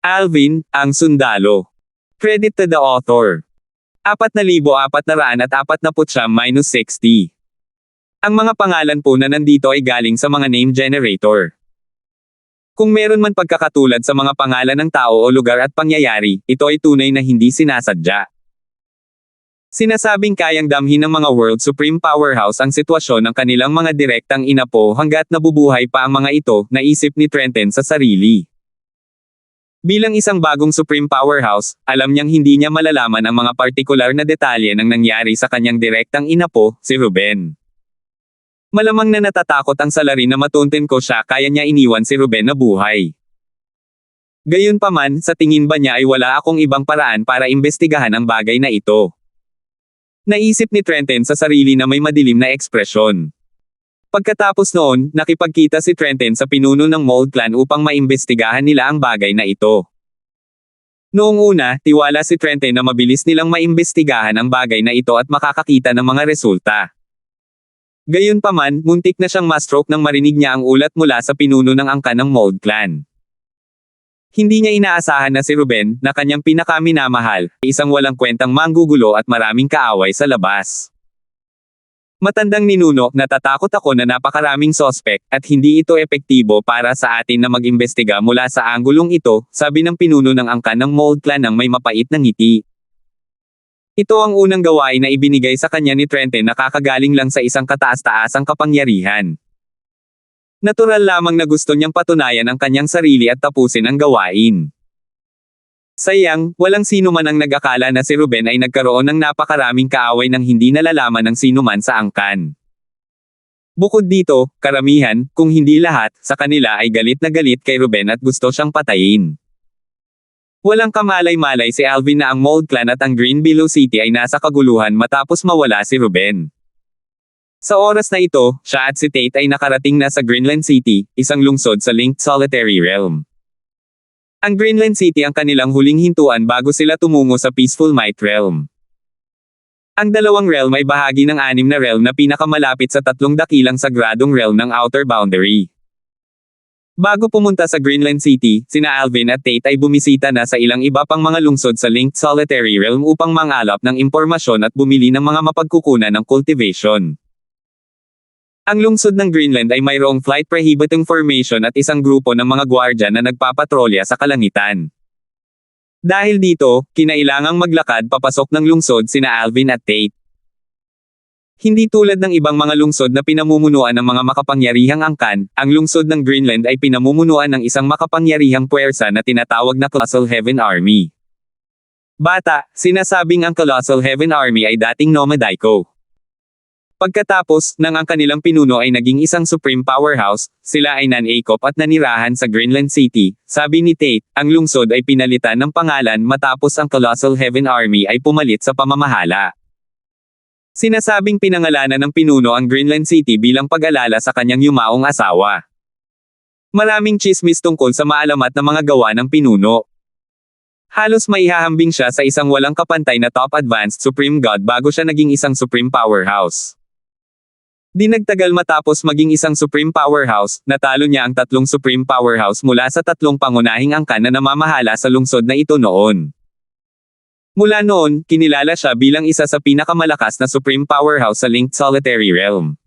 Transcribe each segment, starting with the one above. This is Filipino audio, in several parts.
Alvin, ang sundalo. Credit to the author. 4,449-60. Ang mga pangalan po na nandito ay galing sa mga name generator. Kung meron man pagkakatulad sa mga pangalan ng tao o lugar at pangyayari, ito ay tunay na hindi sinasadya. Sinasabing kayang damhin ng mga World Supreme Powerhouse ang sitwasyon ng kanilang mga direktang inapo hanggat nabubuhay pa ang mga ito, naisip ni Trenton sa sarili. Bilang isang bagong Supreme Powerhouse, alam niyang hindi niya malalaman ang mga partikular na detalye ng nangyari sa kanyang direktang inapo, si Ruben. Malamang na natatakot ang salarin na matuntin ko siya kaya niya iniwan si Ruben na buhay. Gayunpaman, sa tingin ba niya ay wala akong ibang paraan para imbestigahan ang bagay na ito? Naisip ni Trenton sa sarili na may madilim na ekspresyon. Pagkatapos noon, nakipagkita si Trenton sa pinuno ng Mold Clan upang maimbestigahan nila ang bagay na ito. Noong una, tiwala si Trenton na mabilis nilang maimbestigahan ang bagay na ito at makakakita ng mga resulta. Gayunpaman, muntik na siyang ma-stroke nang marinig niya ang ulat mula sa pinuno ng angkan ng Mold Clan. Hindi niya inaasahan na si Ruben, na kanyang pinakaminamahal, isang walang kwentang manggugulo at maraming kaaway sa labas. Matandang ninuno, natatakot ako na napakaraming sospek, at hindi ito epektibo para sa atin na mag-imbestiga mula sa anggulong ito, sabi ng pinuno ng angkan ng Mold Clan ng may mapait na ngiti. Ito ang unang gawain na ibinigay sa kanya ni Trenton na kakagaling lang sa isang kataas-taasang kapangyarihan. Natural lamang na gusto niyang patunayan ang kanyang sarili at tapusin ang gawain. Sayang, walang sino man ang nag-akala na si Ruben ay nagkaroon ng napakaraming kaaway nang hindi nalalaman ng sino man sa angkan. Bukod dito, karamihan, kung hindi lahat, sa kanila ay galit na galit kay Ruben at gusto siyang patayin. Walang kamalay-malay si Alvin na ang Mold Clan at ang Green Billow City ay nasa kaguluhan matapos mawala si Ruben. Sa oras na ito, siya at si Tate ay nakarating na sa Greenland City, isang lungsod sa Linked Solitary Realm. Ang Greenland City ang kanilang huling hintuan bago sila tumungo sa Peaceful Might Realm. Ang dalawang realm ay bahagi ng 6 na realm na pinakamalapit sa 3 dakilang sagradong realm ng Outer Boundary. Bago pumunta sa Greenland City, sina Alvin at Tate ay bumisita na sa ilang iba pang mga lungsod sa Linked Solitary Realm upang mangalap ng impormasyon at bumili ng mga mapagkukunan ng cultivation. Ang lungsod ng Greenland ay mayroong flight prohibiting formation at isang grupo ng mga gwardya na nagpapatrolya sa kalangitan. Dahil dito, kinailangang maglakad papasok ng lungsod sina Alvin at Tate. Hindi tulad ng ibang mga lungsod na pinamumunuan ng mga makapangyarihang angkan, ang lungsod ng Greenland ay pinamumunuan ng isang makapangyarihang puwersa na tinatawag na Colossal Heaven Army. Bata, sinasabing ang Colossal Heaven Army ay dating Nomadico. Pagkatapos, nang ang kanilang pinuno ay naging isang supreme powerhouse, sila ay nanakop at nanirahan sa Greenland City, sabi ni Tate, ang lungsod ay pinalitan ng pangalan matapos ang Colossal Heaven Army ay pumalit sa pamamahala. Sinasabing pinangalanan ng pinuno ang Greenland City bilang pag-alala sa kanyang yumaong asawa. Maraming chismis tungkol sa maalamat na mga gawa ng pinuno. Halos maihahambing siya sa isang walang kapantay na top advanced supreme god bago siya naging isang supreme powerhouse. Di nagtagal matapos maging isang supreme powerhouse, natalo niya ang 3 supreme powerhouse mula sa 3 pangunahing angkan na namamahala sa lungsod na ito noon. Mula noon, kinilala siya bilang isa sa pinakamalakas na supreme powerhouse sa Linked Solitary Realm.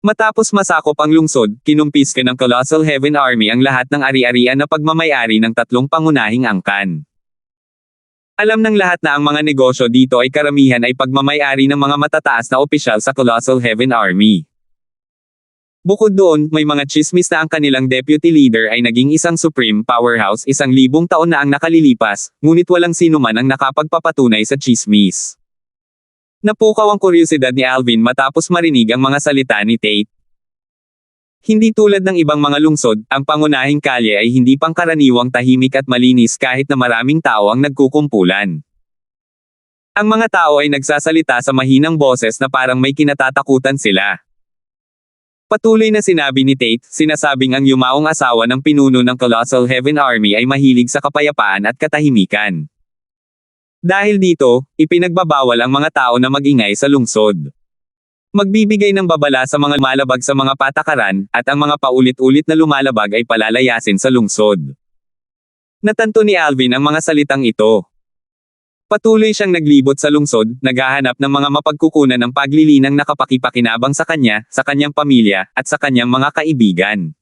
Matapos masakop ang lungsod, kinumpiska ng Colossal Heaven Army ang lahat ng ari-arian na pagmamayari ng 3 pangunahing angkan. Alam ng lahat na ang mga negosyo dito ay karamihan ay pagmamayari ng mga matataas na opisyal sa Colossal Heaven Army. Bukod doon, may mga chismis na ang kanilang deputy leader ay naging isang supreme powerhouse 1,000 taon na ang nakalilipas, ngunit walang sino man ang nakapagpapatunay sa chismis. Napukaw ang kuryosidad ni Alvin matapos marinig ang mga salita ni Tate. Hindi tulad ng ibang mga lungsod, ang pangunahing kalye ay hindi pangkaraniwang tahimik at malinis kahit na maraming tao ang nagkukumpulan. Ang mga tao ay nagsasalita sa mahinang boses na parang may kinatatakutan sila. Patuloy na sinabi ni Tate, sinasabing ang yumaong asawa ng pinuno ng Colossal Heaven Army ay mahilig sa kapayapaan at katahimikan. Dahil dito, ipinagbabawal ang mga tao na magingay sa lungsod. Magbibigay ng babala sa mga lumalabag sa mga patakaran, at ang mga paulit-ulit na lumalabag ay palalayasin sa lungsod. Natanto ni Alvin ang mga salitang ito. Patuloy siyang naglibot sa lungsod, naghahanap ng mga mapagkukunan ng paglilinang nakapakipakinabang sa kanya, sa kanyang pamilya, at sa kanyang mga kaibigan.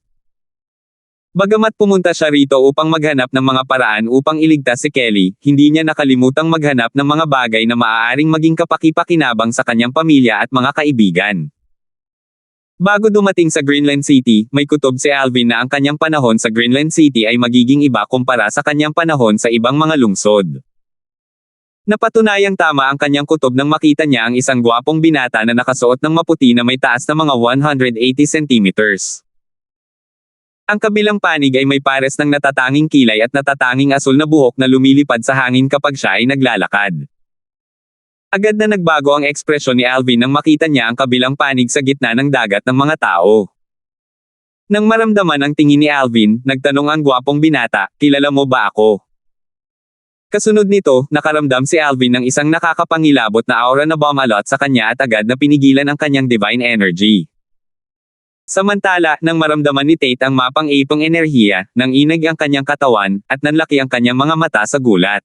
Bagamat pumunta siya rito upang maghanap ng mga paraan upang iligtas si Kelly, hindi niya nakalimutang maghanap ng mga bagay na maaaring maging kapakipakinabang sa kanyang pamilya at mga kaibigan. Bago dumating sa Greenland City, may kutob si Alvin na ang kanyang panahon sa Greenland City ay magiging iba kumpara sa kanyang panahon sa ibang mga lungsod. Napatunayang tama ang kanyang kutob nang makita niya ang isang gwapong binata na nakasuot ng maputi na may taas na mga 180 centimeters. Ang kabilang panig ay may pares ng natatanging kilay at natatanging asul na buhok na lumilipad sa hangin kapag siya ay naglalakad. Agad na nagbago ang ekspresyon ni Alvin nang makita niya ang kabilang panig sa gitna ng dagat ng mga tao. Nang maramdaman ang tingin ni Alvin, nagtanong ang gwapong binata, "Kilala mo ba ako?" Kasunod nito, nakaramdam si Alvin ng isang nakakapangilabot na aura na bumalot sa kanya at agad na pinigilan ang kanyang divine energy. Samantala, nang maramdaman ni Tate ang mapang-ipong enerhiya, nang inag ang kanyang katawan, at nanlaki ang kanyang mga mata sa gulat.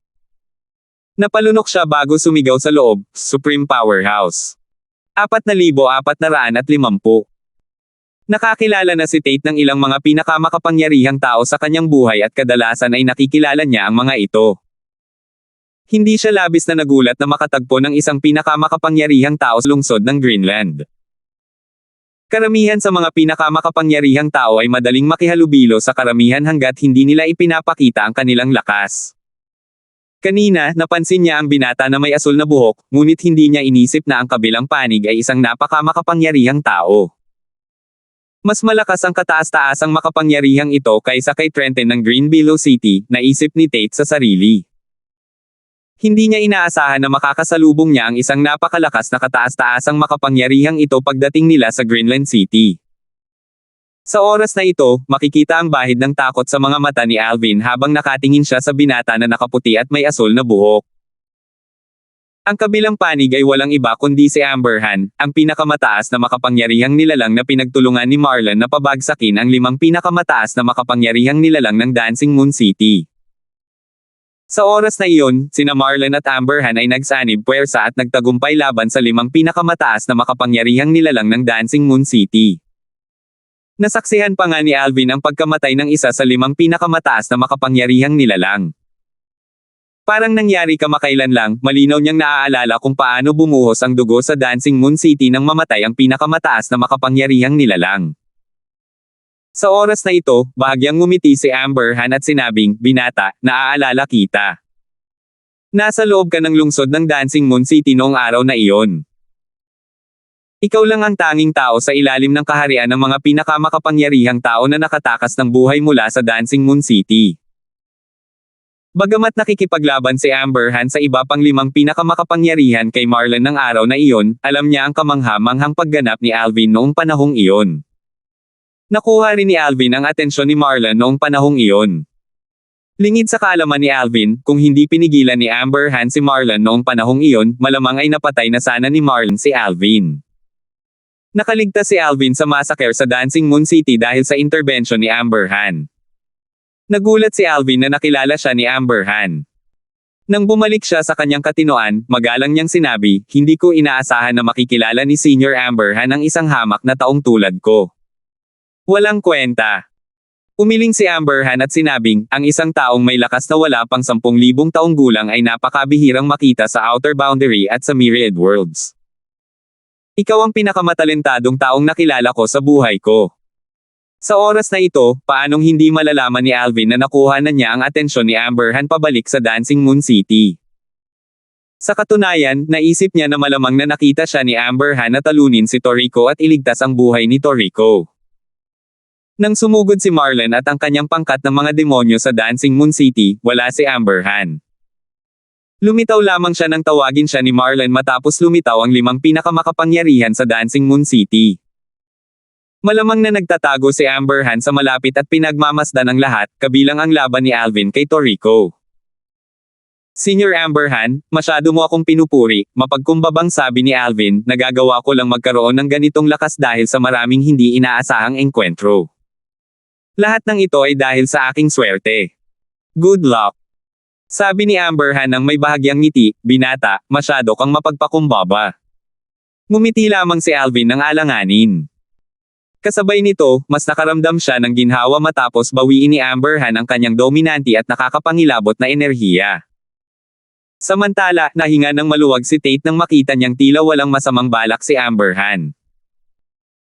Napalunok siya bago sumigaw sa loob, "Supreme Powerhouse! 4,450. Nakakilala na si Tate ng ilang mga pinakamakapangyarihang tao sa kanyang buhay at kadalasan ay nakikilala niya ang mga ito. Hindi siya labis na nagulat na makatagpo ng isang pinakamakapangyarihang tao sa lungsod ng Greenland. Karamihan sa mga pinakamakapangyarihang tao ay madaling makihalubilo sa karamihan hanggat hindi nila ipinapakita ang kanilang lakas. Kanina, napansin niya ang binata na may asul na buhok, ngunit hindi niya inisip na ang kabilang panig ay isang napakamakapangyarihang tao. Mas malakas ang kataas-taasang makapangyarihang ito kaysa kay Trenton ng Green Billow City, naisip ni Tate sa sarili. Hindi niya inaasahan na makakasalubong niya ang isang napakalakas na kataas-taasang makapangyarihang ito pagdating nila sa Greenland City. Sa oras na ito, makikita ang bahid ng takot sa mga mata ni Alvin habang nakatingin siya sa binata na nakaputi at may asul na buhok. Ang kabilang panig ay walang iba kundi si Amberhan, ang pinakamataas na makapangyarihang nilalang na pinagtulungan ni Marlon na pabagsakin ang 5 pinakamataas na makapangyarihang nilalang ng Dancing Moon City. Sa oras na iyon, sina Marlon at Amberhan ay nagsanib puwersa at nagtagumpay laban sa 5 pinakamataas na makapangyarihang nilalang ng Dancing Moon City. Nasaksihan pa nga ni Alvin ang pagkamatay ng isa sa 5 pinakamataas na makapangyarihang nilalang. Parang nangyari kamakailan lang, malinaw niyang naaalala kung paano bumuhos ang dugo sa Dancing Moon City nang mamatay ang pinakamataas na makapangyarihang nilalang. Sa oras na ito, bahagyang ngumiti si Amberhan at sinabing, "Binata, naaalala kita. Nasa loob ka ng lungsod ng Dancing Moon City noong araw na iyon. Ikaw lang ang tanging tao sa ilalim ng kaharian ng mga pinakamakapangyarihang tao na nakatakas ng buhay mula sa Dancing Moon City." Bagamat nakikipaglaban si Amberhan sa iba pang 5 pinakamakapangyarihan kay Marlon ng araw na iyon, alam niya ang kamangha-manghang pagganap ni Alvin noong panahong iyon. Nakuha rin ni Alvin ang atensyon ni Marlon noong panahong iyon. Lingid sa kaalaman ni Alvin, kung hindi pinigilan ni Amberhan si Marlon noong panahong iyon, malamang ay napatay na sana ni Marlon si Alvin. Nakaligtas si Alvin sa massacre sa Dancing Moon City dahil sa intervention ni Amberhan. Nagulat si Alvin na nakilala siya ni Amberhan. Nang bumalik siya sa kanyang katinoan, magalang niyang sinabi, "Hindi ko inaasahan na makikilala ni Senior Amberhan ang isang hamak na taong tulad ko. Walang kwenta." Umiling si Amberhan at sinabing, ang isang taong may lakas na wala pang 10,000 taong gulang ay napakabihirang makita sa Outer Boundary at sa Myriad Worlds. Ikaw ang pinakamatalentadong taong nakilala ko sa buhay ko. Sa oras na ito, paanong hindi malalaman ni Alvin na nakuha na niya ang atensyon ni Amberhan pabalik sa Dancing Moon City. Sa katunayan, naisip niya na malamang na nakita siya ni Amberhan na talunin si Toriko at iligtas ang buhay ni Toriko. Nang sumugod si Marlon at ang kanyang pangkat ng mga demonyo sa Dancing Moon City, wala si Amberhan. Lumitaw lamang siya nang tawagin siya ni Marlon matapos lumitaw ang 5 pinakamakapangyarihan sa Dancing Moon City. Malamang na nagtatago si Amberhan sa malapit at pinagmamasdan ang lahat, kabilang ang laban ni Alvin kay Toriko. "Senior Amberhan, masyado mo akong pinupuri," mapagkumbabang sabi ni Alvin, "nagagawa ko lang magkaroon ng ganitong lakas dahil sa maraming hindi inaasahang engkwentro. Lahat ng ito ay dahil sa aking swerte. Good luck. Sabi ni Amber Han nang may bahagyang ngiti, binata, masyado kang mapagpakumbaba. Ngumiti lamang si Alvin ng alanganin. Kasabay nito, mas nakaramdam siya ng ginhawa matapos bawiin ni Amber Han ang kanyang dominante at nakakapangilabot na enerhiya. Samantala, nahinga ng maluwag si Tate nang makita niyang tila walang masamang balak si Amber Han.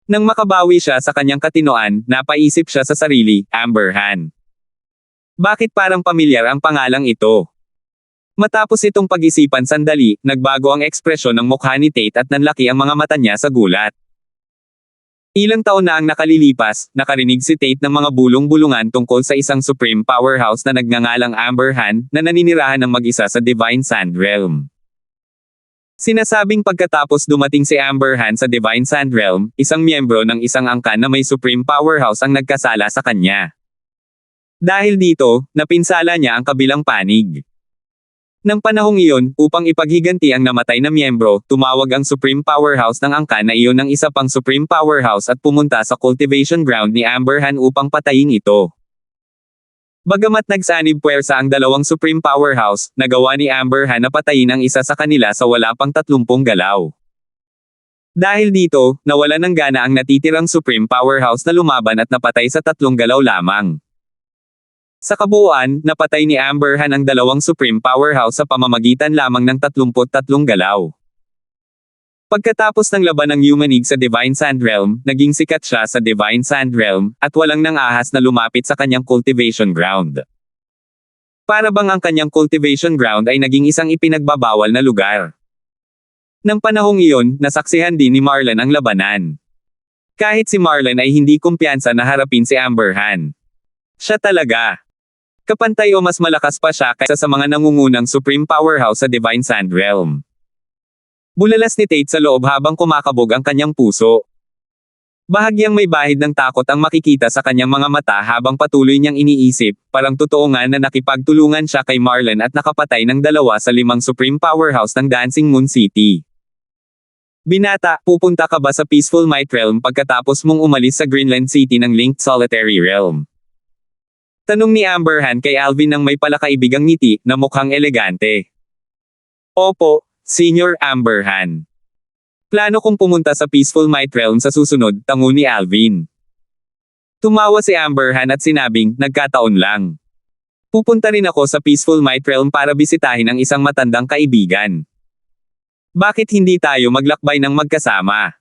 Nang makabawi siya sa kanyang katinoan, napaisip siya sa sarili, Amber Han. Bakit parang pamilyar ang pangalang ito? Matapos itong pag-isipan sandali, nagbago ang ekspresyon ng mukha ni Tate at nanlaki ang mga mata niya sa gulat. Ilang taon na ang nakalilipas, nakarinig si Tate ng mga bulong-bulungan tungkol sa isang supreme powerhouse na nagngangalang Amber Han, na naninirahan ng mag-isa sa Divine Sand Realm. Sinasabing pagkatapos dumating si Amber Han sa Divine Sand Realm, isang miyembro ng isang angkan na may supreme powerhouse ang nagkasala sa kanya. Dahil dito, napinsala niya ang kabilang panig. Nang panahong iyon, upang ipaghiganti ang namatay na miyembro, tumawag ang Supreme Powerhouse ng angkan na iyon ng isa pang Supreme Powerhouse at pumunta sa cultivation ground ni Amber Han upang patayin ito. Bagamat nagsanib puwersa ang dalawang Supreme Powerhouse, nagawa ni Amber Han na patayin ang isa sa kanila sa wala pang 30 galaw. Dahil dito, nawala ng gana ang natitirang Supreme Powerhouse na lumaban at napatay sa 3 galaw lamang. Sa kabuuan, napatay ni Amber Han ang dalawang Supreme Powerhouse sa pamamagitan lamang ng 33 galaw. Pagkatapos ng laban ng Humanig sa Divine Sand Realm, naging sikat siya sa Divine Sand Realm, at walang nang-ahas na lumapit sa kanyang cultivation ground. Para bang ang kanyang cultivation ground ay naging isang ipinagbabawal na lugar. Nang panahong iyon, nasaksihan din ni Marlon ang labanan. Kahit si Marlon ay hindi kumpiyansa na harapin si Amber Han. Siya talaga. Kapantay o mas malakas pa siya kaysa sa mga nangungunang Supreme Powerhouse sa Divine Sand Realm. Bulalas ni Tate sa loob habang kumakabog ang kanyang puso. Bahagyang may bahid ng takot ang makikita sa kanyang mga mata habang patuloy niyang iniisip, parang totoo nga na nakipagtulungan siya kay Marlon at nakapatay ng 2 sa 5 Supreme Powerhouse ng Dancing Moon City. Binata, pupunta ka ba sa Peaceful Might Realm pagkatapos mong umalis sa Greenland City ng Linked Solitary Realm? Tanong ni Amber Han kay Alvin nang may palakaibigang ngiti, na mukhang elegante. Opo, Senior Amber Han. Plano kong pumunta sa Peaceful Might Realm sa susunod, tango ni Alvin. Tumawa si Amber Han at sinabing, nagkataon lang. Pupunta rin ako sa Peaceful Might Realm para bisitahin ang isang matandang kaibigan. Bakit hindi tayo maglakbay ng magkasama?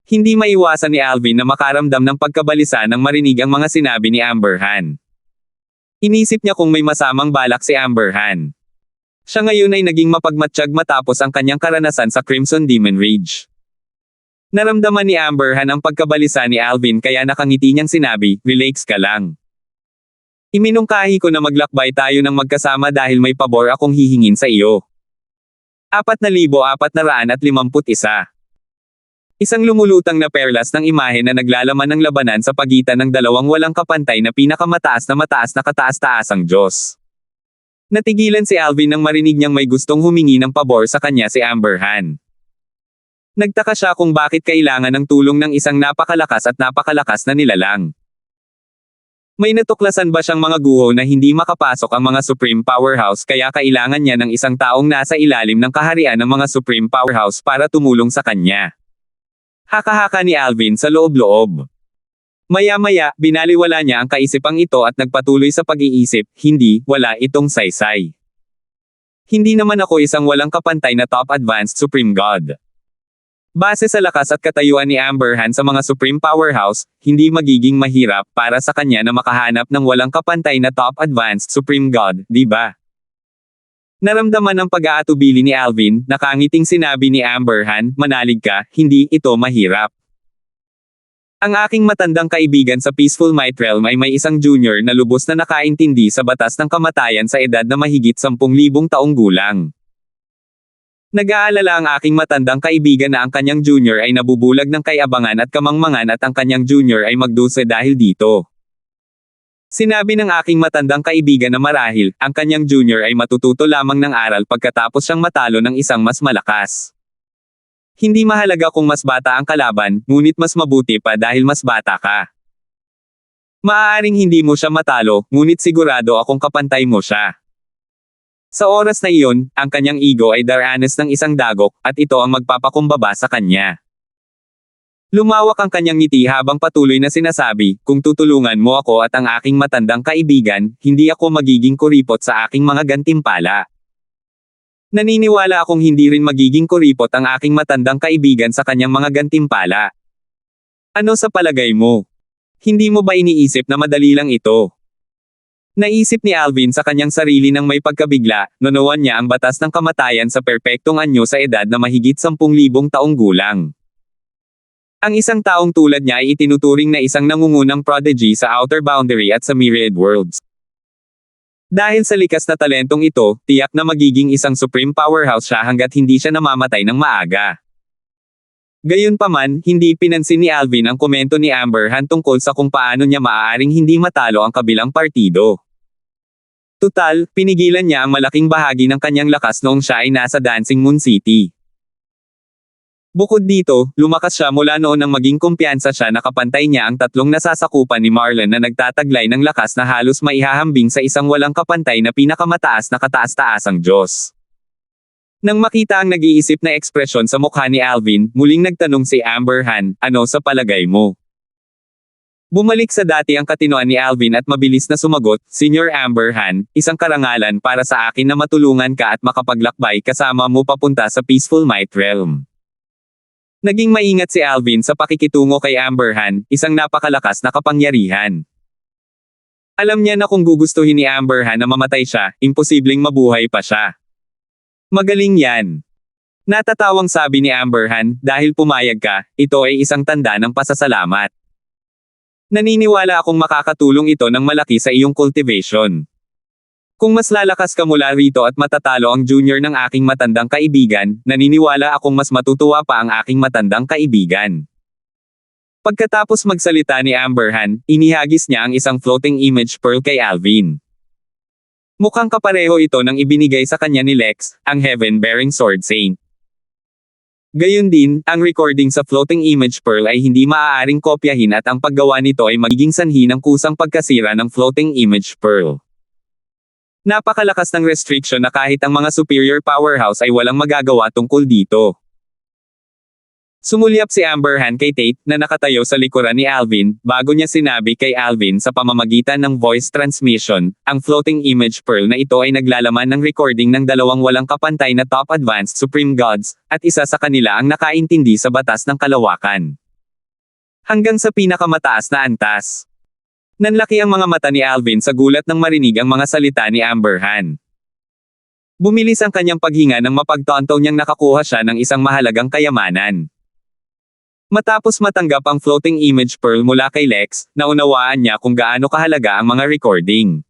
Hindi maiwasan ni Alvin na makaramdam ng pagkabalisa nang marinig ang mga sinabi ni Amber Han. Inisip niya kung may masamang balak si Amber Han. Siya ngayon ay naging mapagmatsyag matapos ang kanyang karanasan sa Crimson Demon Ridge. Naramdaman ni Amber Han ang pagkabalisa ni Alvin kaya nakangiti niyang sinabi, relax ka lang. Iminungkahi ko na maglakbay tayo ng magkasama dahil may pabor akong hihingin sa iyo. 4,451. Isang lumulutang na perlas ng imahe na naglalaman ng labanan sa pagitan ng dalawang walang kapantay na pinakamataas na mataas na kataas-taasang Diyos. Natigilan si Alvin nang marinig niyang may gustong humingi ng pabor sa kanya si Amber Han. Nagtaka siya kung bakit kailangan ng tulong ng isang napakalakas na nilalang. May natuklasan ba siyang mga guho na hindi makapasok ang mga Supreme Powerhouse kaya kailangan niya ng isang taong nasa ilalim ng kaharian ng mga Supreme Powerhouse para tumulong sa kanya? Haka-haka ni Alvin sa loob-loob. Maya-maya, binaliwala niya ang kaisipang ito at nagpatuloy sa pag-iisip, hindi, wala itong saysay. Hindi naman ako isang walang kapantay na top advanced Supreme God. Base sa lakas at katayuan ni Amber Han sa mga Supreme Powerhouse, hindi magiging mahirap para sa kanya na makahanap ng walang kapantay na top advanced Supreme God, di ba? Naramdaman ng pag-aatubili ni Alvin, nakangiting sinabi ni Amber Han, manalig ka, hindi ito mahirap. Ang aking matandang kaibigan sa Peaceful Might Realm ay may isang junior na lubos na nakaintindi sa batas ng kamatayan sa edad na mahigit 10,000 taong gulang. Nag-aalala ang aking matandang kaibigan na ang kanyang junior ay nabubulag ng kayabangan at kamangmangan at ang kanyang junior ay magdusa dahil dito. Sinabi ng aking matandang kaibigan na marahil, ang kanyang junior ay matututo lamang ng aral pagkatapos siyang matalo ng isang mas malakas. Hindi mahalaga kung mas bata ang kalaban, ngunit mas mabuti pa dahil mas bata ka. Maaaring hindi mo siya matalo, ngunit sigurado akong kapantay mo siya. Sa oras na iyon, ang kanyang ego ay daranas ng isang dagok, at ito ang magpapakumbaba sa kanya. Lumawak ang kanyang ngiti habang patuloy na sinasabi, kung tutulungan mo ako at ang aking matandang kaibigan, hindi ako magiging kuripot sa aking mga gantimpala. Naniniwala akong hindi rin magiging kuripot ang aking matandang kaibigan sa kanyang mga gantimpala. Ano sa palagay mo? Hindi mo ba iniisip na madali lang ito? Naisip ni Alvin sa kanyang sarili nang may pagkabigla, nunuan niya ang batas ng kamatayan sa perpektong anyo sa edad na mahigit 10,000 taong gulang. Ang isang taong tulad niya ay itinuturing na isang nangungunang prodigy sa Outer Boundary at sa Myriad Worlds. Dahil sa likas na talentong ito, tiyak na magiging isang supreme powerhouse siya hanggat hindi siya namamatay ng maaga. Gayunpaman, hindi pinansin ni Alvin ang komento ni Amber Han tungkol sa kung paano niya maaaring hindi matalo ang kabilang partido. Tutal, pinigilan niya ang malaking bahagi ng kanyang lakas noong siya ay nasa Dancing Moon City. Bukod dito, lumakas siya mula noon nang maging kumpiyansa siya na kapantay niya ang tatlong nasasakupan ni Marlon na nagtataglay ng lakas na halos maihahambing sa isang walang kapantay na pinakamataas na kataas-taasang Diyos. Nang makita ang nag-iisip na ekspresyon sa mukha ni Alvin, muling nagtanong si Amber Han, ano sa palagay mo? Bumalik sa dati ang katinoan ni Alvin at mabilis na sumagot, Senior Amber Han, isang karangalan para sa akin na matulungan ka at makapaglakbay kasama mo papunta sa Peaceful Might Realm. Naging maingat si Alvin sa pakikitungo kay Amber Han, isang napakalakas na kapangyarihan. Alam niya na kung gugustuhin ni Amber Han na mamatay siya, imposibleng mabuhay pa siya. Magaling yan. Natatawang sabi ni Amber Han, dahil pumayag ka, ito ay isang tanda ng pasasalamat. Naniniwala akong makakatulong ito ng malaki sa iyong cultivation. Kung mas lalakas ka mula rito at matatalo ang junior ng aking matandang kaibigan, naniniwala akong mas matutuwa pa ang aking matandang kaibigan. Pagkatapos magsalita ni Amber Han, inihagis niya ang isang floating image pearl kay Alvin. Mukhang kapareho ito ng ibinigay sa kanya ni Lex, ang Heaven-bearing Sword Saint. Gayun din, ang recording sa floating image pearl ay hindi maaaring kopyahin at ang paggawa nito ay magiging sanhi ng kusang pagkasira ng floating image pearl. Napakalakas ng restriction na kahit ang mga superior powerhouse ay walang magagawa tungkol dito. Sumulyap si Amber Han kay Tate, na nakatayo sa likuran ni Alvin, bago niya sinabi kay Alvin sa pamamagitan ng voice transmission, ang floating image pearl na ito ay naglalaman ng recording ng dalawang walang kapantay na top advanced supreme gods, at isa sa kanila ang nakaintindi sa batas ng kalawakan. Hanggang sa pinakamataas na antas. Nanlaki ang mga mata ni Alvin sa gulat nang marinig ang mga salita ni Amber Han. Bumilis ang kanyang paghinga nang mapagtanto niyang nakakuha siya ng isang mahalagang kayamanan. Matapos matanggap ang floating image pearl mula kay Lex, naunawaan niya kung gaano kahalaga ang mga recording.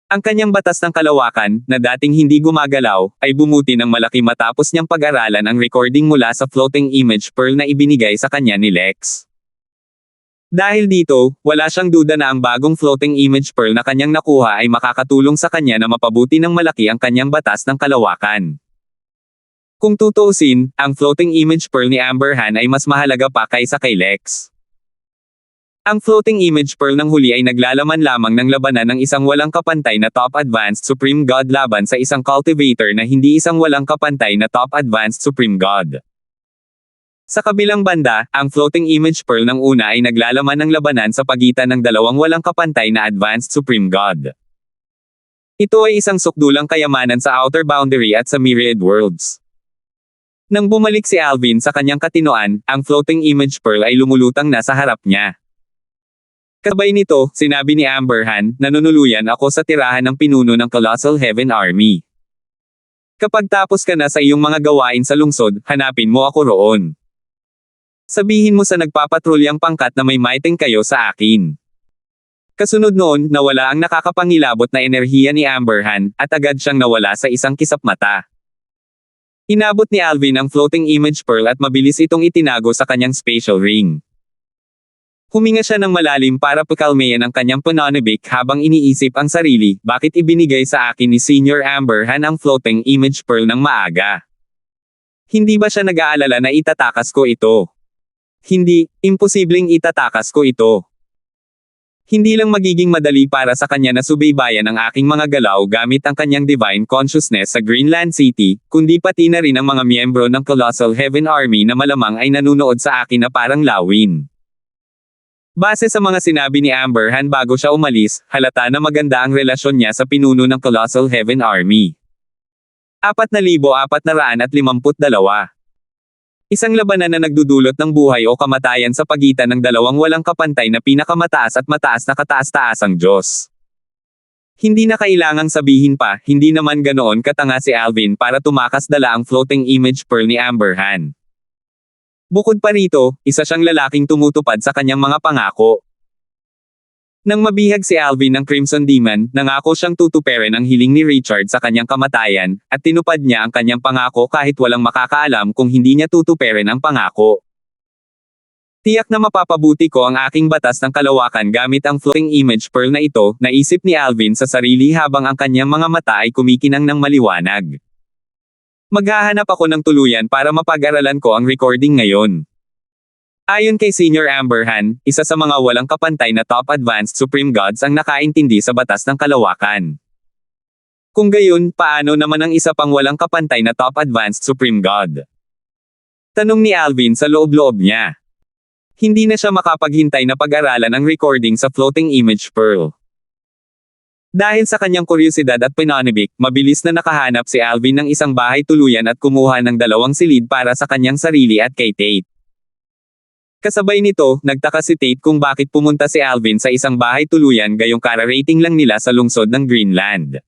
Ang kanyang batas ng kalawakan, na dating hindi gumagalaw, ay bumuti ng malaki matapos niyang pag-aralan ang recording mula sa floating image pearl na ibinigay sa kanya ni Lex. Dahil dito, wala siyang duda na ang bagong floating image pearl na kanyang nakuha ay makakatulong sa kanya na mapabuti ng malaki ang kanyang batas ng kalawakan. Kung tutuusin, ang floating image pearl ni Amber Han ay mas mahalaga pa kaysa kay Lex. Ang floating image pearl ng huli ay naglalaman lamang ng labanan ng isang walang kapantay na top advanced supreme god laban sa isang cultivator na hindi isang walang kapantay na top advanced supreme god. Sa kabilang banda, ang floating image pearl ng una ay naglalaman ng labanan sa pagitan ng dalawang walang kapantay na advanced supreme god. Ito ay isang sukdulang kayamanan sa Outer Boundary at sa Myriad Worlds. Nang bumalik si Alvin sa kanyang katinoan, ang floating image pearl ay lumulutang na sa harap niya. Kasabay nito, sinabi ni Amber Han, nanunuluyan ako sa tirahan ng pinuno ng Colossal Heaven Army. Kapag tapos ka na sa iyong mga gawain sa lungsod, hanapin mo ako roon. Sabihin mo sa nagpapatrulyang pangkat na may mighting kayo sa akin. Kasunod noon, nawala ang nakakapangilabot na enerhiya ni Amber Han, at agad siyang nawala sa isang kisap mata. Inabot ni Alvin ang floating image pearl at mabilis itong itinago sa kanyang spatial ring. Huminga siya ng malalim para pakalmayan ang kanyang pananabik habang iniisip ang sarili, bakit ibinigay sa akin ni Senior Amber Han ang floating image pearl ng maaga? Hindi ba siya nag-aalala na itatakas ko ito? Hindi, imposibleng itatakas ko ito. Hindi lang magiging madali para sa kanya na subaybayan ang aking mga galaw gamit ang kanyang divine consciousness sa Greenland City, kundi pati na rin ang mga miyembro ng Colossal Heaven Army na malamang ay nanunood sa akin na parang lawin. Base sa mga sinabi ni Amber Han bago siya umalis, halata na maganda ang relasyon niya sa pinuno ng Colossal Heaven Army. 4,452. Isang labanan na nagdudulot ng buhay o kamatayan sa pagitan ng dalawang walang kapantay na pinakamataas at mataas na kataas-taasang Diyos. Hindi na kailangang sabihin pa, hindi naman ganoon katanga si Alvin para tumakas dala ang floating image pearl ni Amber Han. Bukod pa rito, isa siyang lalaking tumutupad sa kanyang mga pangako. Nang mabihag si Alvin ng Crimson Demon, nangako siyang tutuparin ang hiling ni Richard sa kanyang kamatayan, at tinupad niya ang kanyang pangako kahit walang makakaalam kung hindi niya tutuparin ang pangako. Tiyak na mapapabuti ko ang aking batas ng kalawakan gamit ang floating image pearl na ito, naisip ni Alvin sa sarili habang ang kanyang mga mata ay kumikinang ng maliwanag. Maghahanap ako ng tuluyan para mapag-aralan ko ang recording ngayon. Ayon kay Senior Amber Han, isa sa mga walang kapantay na top advanced supreme gods ang nakaintindi sa batas ng kalawakan. Kung gayon, paano naman ang isa pang walang kapantay na top advanced supreme god? Tanong ni Alvin sa loob-loob niya. Hindi na siya makapaghintay na pag-aralan ang recording sa floating image pearl. Dahil sa kanyang kuryosidad at pananabik, mabilis na nakahanap si Alvin ng isang bahay tuluyan at kumuha ng 2 silid para sa kanyang sarili at kay Tate. Kasabay nito, nagtaka si Tate kung bakit pumunta si Alvin sa isang bahay tuluyan gayong kararating lang nila sa lungsod ng Greenland.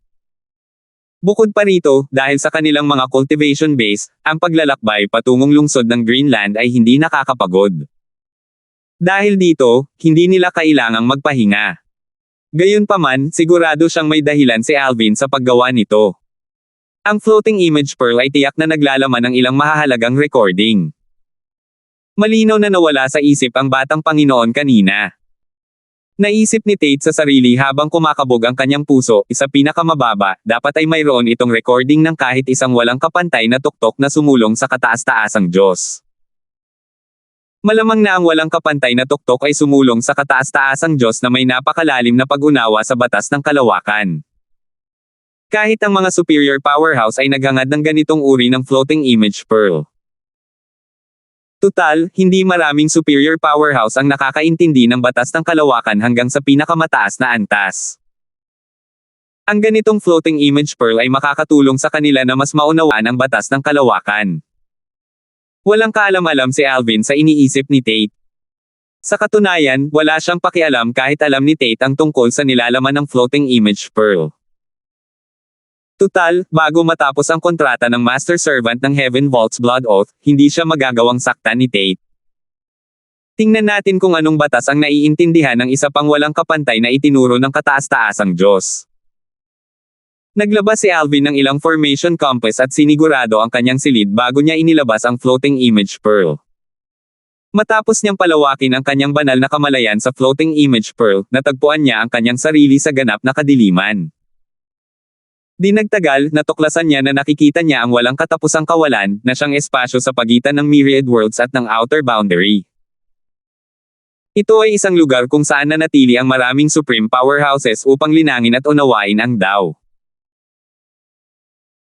Bukod pa rito, dahil sa kanilang mga cultivation base, ang paglalakbay patungong lungsod ng Greenland ay hindi nakakapagod. Dahil dito, hindi nila kailangang magpahinga. Gayunpaman, sigurado siyang may dahilan si Alvin sa paggawa nito. Ang floating image pearl ay tiyak na naglalaman ng ilang mahahalagang recording. Malinaw na nawala sa isip ang batang Panginoon kanina. Naisip ni Tate sa sarili habang kumakabog ang kanyang puso, sa pinakamababa, dapat ay mayroon itong recording ng kahit isang walang kapantay na tuktok na sumulong sa kataas-taasang Diyos. Malamang na ang walang kapantay na tuktok ay sumulong sa kataas-taasang Diyos na may napakalalim na pag-unawa sa batas ng kalawakan. Kahit ang mga superior powerhouse ay naghangad ng ganitong uri ng floating image pearl. Tutal, hindi maraming superior powerhouse ang nakakaintindi ng batas ng kalawakan hanggang sa pinakamataas na antas. Ang ganitong floating image pearl ay makakatulong sa kanila na mas maunawaan ang batas ng kalawakan. Walang kaalam-alam si Alvin sa iniisip ni Tate. Sa katunayan, wala siyang pakialam kahit alam ni Tate ang tungkol sa nilalaman ng floating image pearl. Tutal, bago matapos ang kontrata ng Master Servant ng Heaven Vault's Blood Oath, hindi siya magagawang saktan ni Tate. Tingnan natin kung anong batas ang naiintindihan ng isa pang walang kapantay na itinuro ng kataas-taasang Diyos. Naglabas si Alvin ng ilang formation compass at sinigurado ang kanyang silid bago niya inilabas ang floating image pearl. Matapos niyang palawakin ang kanyang banal na kamalayan sa floating image pearl, natagpuan niya ang kanyang sarili sa ganap na kadiliman. Di nagtagal, natuklasan niya na nakikita niya ang walang katapusang kawalan, na siyang espasyo sa pagitan ng myriad worlds at ng outer boundary. Ito ay isang lugar kung saan nanatili ang maraming supreme powerhouses upang linangin at unawain ang Tao.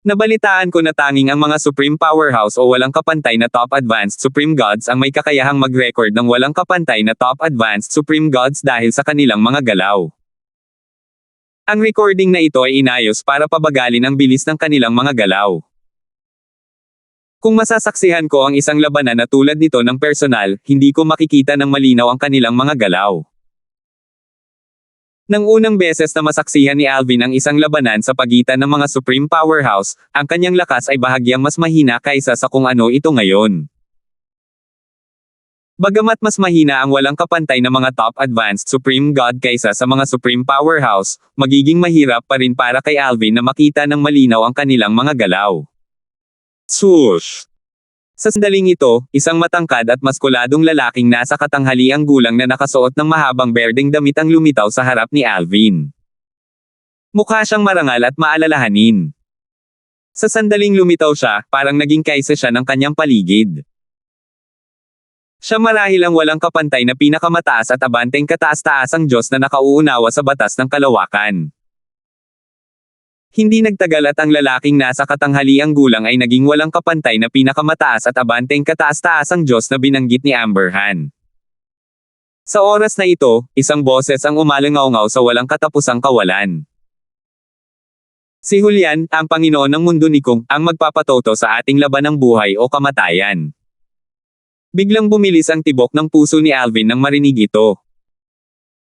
Nabalitaan ko na tanging ang mga supreme powerhouse o walang kapantay na top advanced supreme gods ang may kakayahang mag-record ng walang kapantay na top advanced supreme gods dahil sa kanilang mga galaw. Ang recording na ito ay inayos para pabagalin ang bilis ng kanilang mga galaw. Kung masasaksihan ko ang isang labanan na tulad nito ng personal, hindi ko makikita ng malinaw ang kanilang mga galaw. Nang unang beses na masaksihan ni Alvin ang isang labanan sa pagitan ng mga supreme powerhouse, ang kanyang lakas ay bahagyang mas mahina kaysa sa kung ano ito ngayon. Bagamat mas mahina ang walang kapantay na mga top advanced supreme god kaysa sa mga supreme powerhouse, magiging mahirap pa rin para kay Alvin na makita ng malinaw ang kanilang mga galaw. Swoosh! Sa sandaling ito, isang matangkad at maskuladong lalaking nasa katanghaliang gulang na nakasuot ng mahabang berdeng damit ang lumitaw sa harap ni Alvin. Mukha siyang marangal at maalalahanin. Sa sandaling lumitaw siya, parang naging kaisa siya ng kanyang paligid. Siya marahil ang walang kapantay na pinakamataas at abanteng kataas-taasang Diyos na nakauunawa sa batas ng kalawakan. Hindi nagtagal at ang lalaking nasa katanghaliang gulang ay naging walang kapantay na pinakamataas at abanteng kataas-taasang Diyos na binanggit ni Amber Heard. Sa oras na ito, isang boses ang umalangaw-ngaw sa walang katapusang kawalan. Si Julian, ang Panginoon ng mundo ni Kung, ang magpapatoto sa ating laban ng buhay o kamatayan. Biglang bumilis ang tibok ng puso ni Alvin nang marinig ito.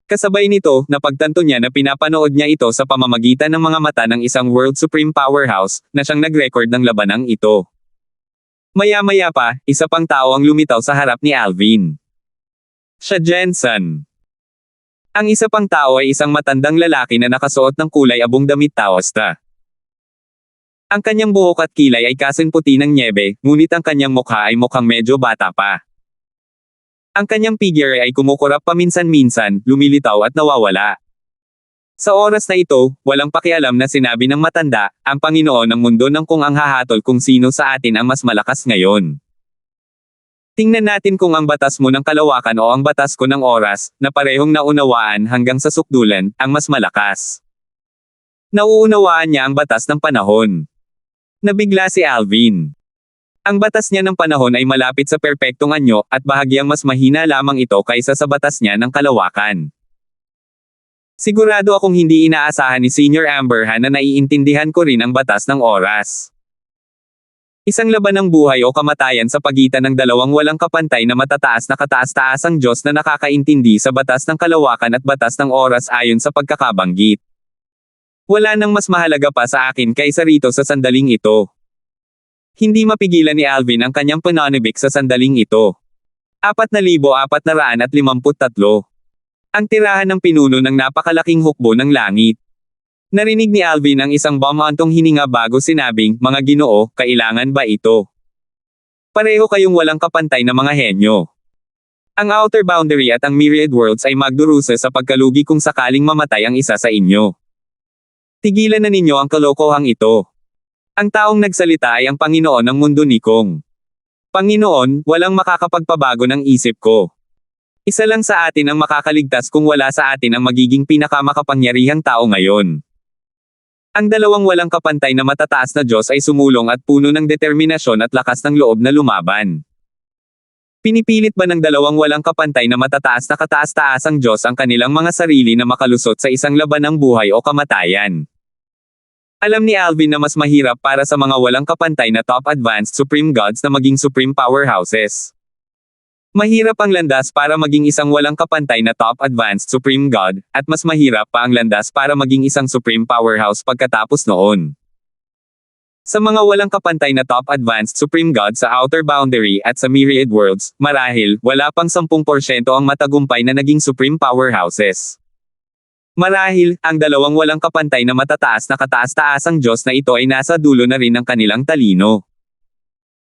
Kasabay nito, napagtanto niya na pinapanood niya ito sa pamamagitan ng mga mata ng isang World Supreme Powerhouse, na siyang nag-record ng labanang ito. Maya-maya pa, isa pang tao ang lumitaw sa harap ni Alvin. Siya Jensen. Ang isa pang tao ay isang matandang lalaki na nakasuot ng kulay abong damit tawasta. Ang kanyang buhok at kilay ay kasing puti ng nyebe, ngunit ang kanyang mukha ay mukhang medyo bata pa. Ang kanyang figure ay kumukurap paminsan-minsan, lumilitaw at nawawala. Sa oras na ito, walang pakialam na sinabi ng matanda, ang Panginoon ng mundo ng Kung ang hahatol kung sino sa atin ang mas malakas ngayon. Tingnan natin kung ang batas mo ng kalawakan o ang batas ko ng oras, na parehong naunawaan hanggang sa sukdulan, ang mas malakas. Nauunawaan niya ang batas ng panahon. Nabigla si Alvin. Ang batas niya ng panahon ay malapit sa perpektong anyo, at bahagyang mas mahina lamang ito kaysa sa batas niya ng kalawakan. Sigurado akong hindi inaasahan ni Senior Amber Heard na naiintindihan ko rin ang batas ng oras. Isang laban ng buhay o kamatayan sa pagitan ng dalawang walang kapantay na matataas na kataas-taasang Diyos na nakakaintindi sa batas ng kalawakan at batas ng oras ayon sa pagkakabanggit. Wala nang mas mahalaga pa sa akin kaysa rito sa sandaling ito. Hindi mapigilan ni Alvin ang kanyang pananibik sa sandaling ito. 4,453. Ang tirahan ng pinuno ng napakalaking hukbo ng langit. Narinig ni Alvin ang isang bumantong hininga bago sinabing, "Mga Ginoo, kailangan ba ito? Pareho kayong walang kapantay na mga henyo. Ang outer boundary at ang myriad worlds ay magdurusa sa pagkalugi kung sakaling mamatay ang isa sa inyo. Tigilan na ninyo ang kalokohang ito. Ang taong nagsalita ay ang Panginoon ng mundo ni Kung. Panginoon, walang makakapagpabago ng isip ko. Isa lang sa atin ang makakaligtas kung wala sa atin ang magiging pinakamakapangyarihang tao ngayon. Ang dalawang walang kapantay na matataas na Diyos ay sumulong at puno ng determinasyon at lakas ng loob na lumaban. Pinipilit ba ng dalawang walang kapantay na matataas na kataas-taasang Diyos ang kanilang mga sarili na makalusot sa isang laban ng buhay o kamatayan? Alam ni Alvin na mas mahirap para sa mga walang kapantay na top advanced supreme gods na maging supreme powerhouses. Mahirap ang landas para maging isang walang kapantay na top advanced supreme god, at mas mahirap pa ang landas para maging isang supreme powerhouse pagkatapos noon. Sa mga walang kapantay na top advanced supreme god sa outer boundary at sa myriad worlds, marahil, wala pang 10% ang matagumpay na naging supreme powerhouses. Marahil, ang dalawang walang kapantay na matataas na kataas-taasang Diyos na ito ay nasa dulo na rin ng kanilang talino.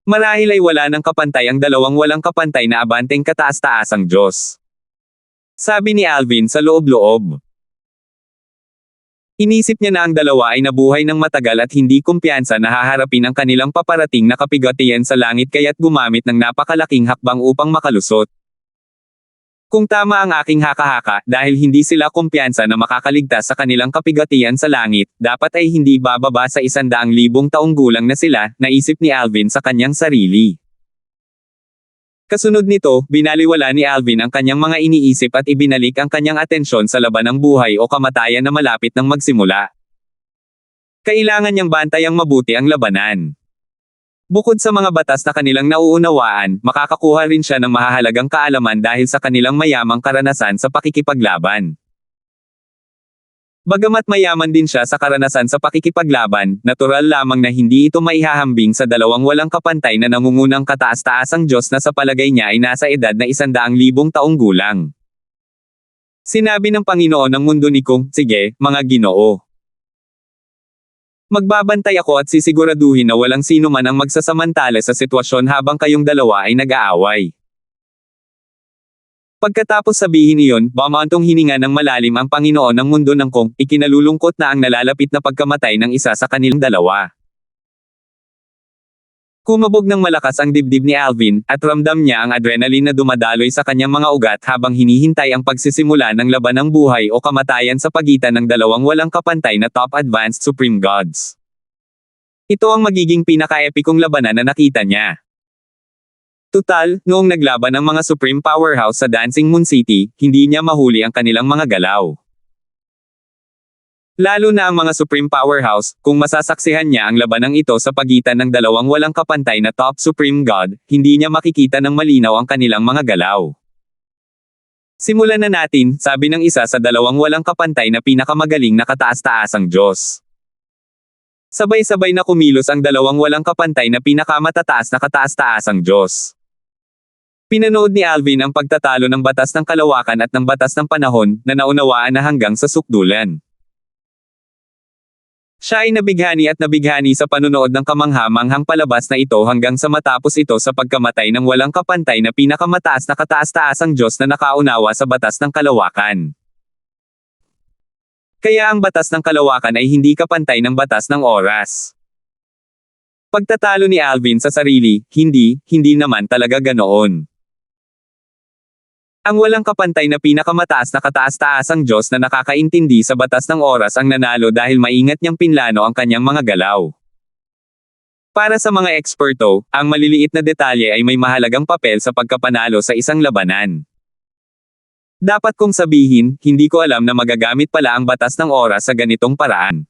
Marahil ay wala ng kapantay ang dalawang walang kapantay na abanteng kataas-taasang Diyos. Sabi ni Alvin sa loob-loob. Inisip niya na ang dalawa ay nabuhay ng matagal at hindi kumpiyansa na haharapin ang kanilang paparating na kapigatian sa langit kaya't gumamit ng napakalaking hakbang upang makalusot. Kung tama ang aking haka-haka, dahil hindi sila kumpiyansa na makakaligtas sa kanilang kapigatian sa langit, dapat ay hindi bababa sa 100,000 taong gulang na sila, naisip ni Alvin sa kanyang sarili. Kasunod nito, binaliwala ni Alvin ang kanyang mga iniisip at ibinalik ang kanyang atensyon sa laban ng buhay o kamatayan na malapit nang magsimula. Kailangan niyang bantayang mabuti ang labanan. Bukod sa mga batas na kanilang nauunawaan, makakakuha rin siya ng mahahalagang kaalaman dahil sa kanilang mayamang karanasan sa pakikipaglaban. Bagamat mayaman din siya sa karanasan sa pakikipaglaban, natural lamang na hindi ito maihahambing sa dalawang walang kapantay na nangungunang kataas-taasang Diyos na sa palagay niya ay nasa edad na 100,000 taong gulang. Sinabi ng Panginoon ng mundo ni Kung, "Sige, mga Ginoo. Magbabantay ako at sisiguraduhin na walang sino man ang magsasamantala sa sitwasyon habang kayong dalawa ay nag-aaway." Pagkatapos sabihin iyon, bumantong hininga ng malalim ang Panginoon ng mundo ng Kung, ikinalulungkot na ang nalalapit na pagkamatay ng isa sa kanilang dalawa. Kumabog ng malakas ang dibdib ni Alvin, at ramdam niya ang adrenaline na dumadaloy sa kanyang mga ugat habang hinihintay ang pagsisimula ng laban ng buhay o kamatayan sa pagitan ng dalawang walang kapantay na top advanced supreme gods. Ito ang magiging pinaka-epikong labanan na nakita niya. Tutal, noong naglaban ang mga supreme powerhouse sa Dancing Moon City, hindi niya mahuli ang kanilang mga galaw. Lalo na ang mga Supreme Powerhouse, kung masasaksihan niya ang labanang ito sa pagitan ng dalawang walang kapantay na top Supreme God, hindi niya makikita ng malinaw ang kanilang mga galaw. Simulan na natin, sabi ng isa sa dalawang walang kapantay na pinakamagaling na kataas-taasang Diyos. Sabay-sabay na kumilos ang dalawang walang kapantay na pinakamatataas na kataas-taasang Diyos. Pinanood ni Alvin ang pagtatalo ng batas ng kalawakan at ng batas ng panahon, na naunawaan na hanggang sa sukdulan. Siya ay nabighani at nabighani sa panunood ng kamangha-manghang palabas na ito hanggang sa matapos ito sa pagkamatay ng walang kapantay na pinakamataas na kataas-taasang Diyos na nakaunawa sa batas ng kalawakan. Kaya ang batas ng kalawakan ay hindi kapantay ng batas ng oras. Pagtatalo ni Alvin sa sarili, hindi naman talaga ganoon. Ang walang kapantay na pinakamataas na kataas-taasang Diyos na nakakaintindi sa batas ng oras ang nanalo dahil maingat niyang pinlano ang kanyang mga galaw. Para sa mga eksperto, ang maliliit na detalye ay may mahalagang papel sa pagkapanalo sa isang labanan. Dapat kong sabihin, hindi ko alam na magagamit pala ang batas ng oras sa ganitong paraan.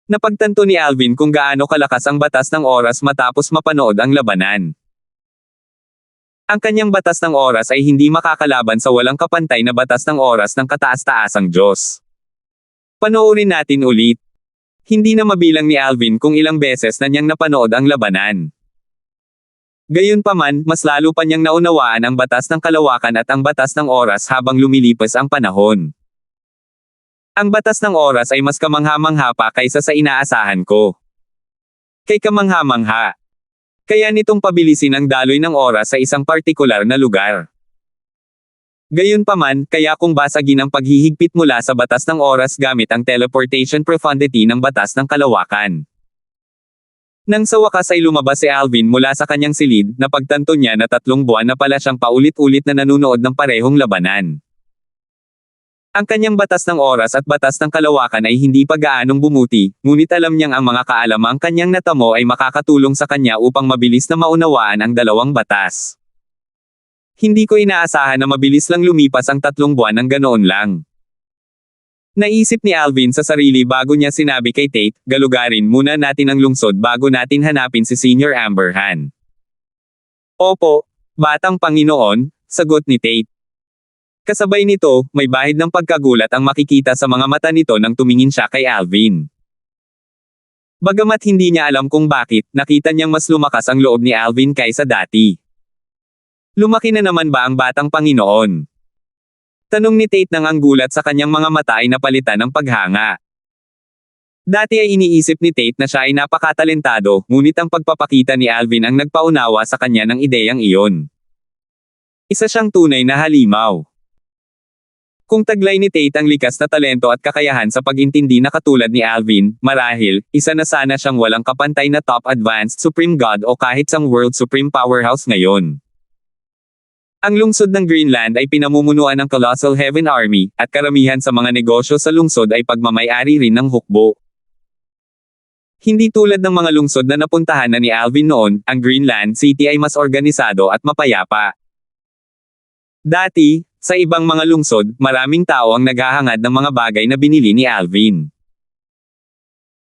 Napagtanto ni Alvin kung gaano kalakas ang batas ng oras matapos mapanood ang labanan. Ang kanyang batas ng oras ay hindi makakalaban sa walang kapantay na batas ng oras ng kataas-taasang Diyos. Panoorin natin ulit. Hindi na mabilang ni Alvin kung ilang beses na niyang napanood ang labanan. Gayunpaman, mas lalo pa niyang naunawaan ang batas ng kalawakan at ang batas ng oras habang lumilipas ang panahon. Ang batas ng oras ay mas kamangha-mangha pa kaysa sa inaasahan ko. Kay kamangha-mangha. Kaya nitong pabilisin ang daloy ng oras sa isang partikular na lugar. Gayunpaman, kaya kung basagin ang paghihigpit mula sa batas ng oras gamit ang teleportation profundity ng batas ng kalawakan. Nang sa wakas ay lumabas si Alvin mula sa kanyang silid, napagtanto niya na 3 buwan na pala siyang paulit-ulit na nanunood ng parehong labanan. Ang kanyang batas ng oras at batas ng kalawakan ay hindi pa gaanong bumuti, ngunit alam niyang ang mga kaalamang kanyang natamo ay makakatulong sa kanya upang mabilis na maunawaan ang dalawang batas. Hindi ko inaasahan na mabilis lang lumipas ang 3 buwan ng ganoon lang. Naisip ni Alvin sa sarili bago niya sinabi kay Tate, galugarin muna natin ang lungsod bago natin hanapin si Senior Amberhan. Opo, batang Panginoon, sagot ni Tate. Kasabay nito, may bahid ng pagkagulat ang makikita sa mga mata nito nang tumingin siya kay Alvin. Bagamat hindi niya alam kung bakit, nakita niyang mas lumakas ang loob ni Alvin kaysa dati. Lumaki na naman ba ang batang Panginoon? Tanong ni Tate nang ang gulat sa kanyang mga mata ay napalitan ng paghanga. Dati ay iniisip ni Tate na siya ay napakatalentado, ngunit ang pagpapakita ni Alvin ang nagpaunawa sa kanya ng ideyang iyon. Isa siyang tunay na halimaw. Kung taglay ni Tate ang likas na talento at kakayahan sa pag-intindi na katulad ni Alvin, marahil, isa na sana siyang walang kapantay na top advanced Supreme God o kahit sang World Supreme Powerhouse ngayon. Ang lungsod ng Greenland ay pinamumunuan ng Colossal Heaven Army, at karamihan sa mga negosyo sa lungsod ay pagmamay-ari rin ng hukbo. Hindi tulad ng mga lungsod na napuntahan na ni Alvin noon, ang Greenland City ay mas organisado at mapayapa. Dati, sa ibang mga lungsod, maraming tao ang naghahangad ng mga bagay na binili ni Alvin.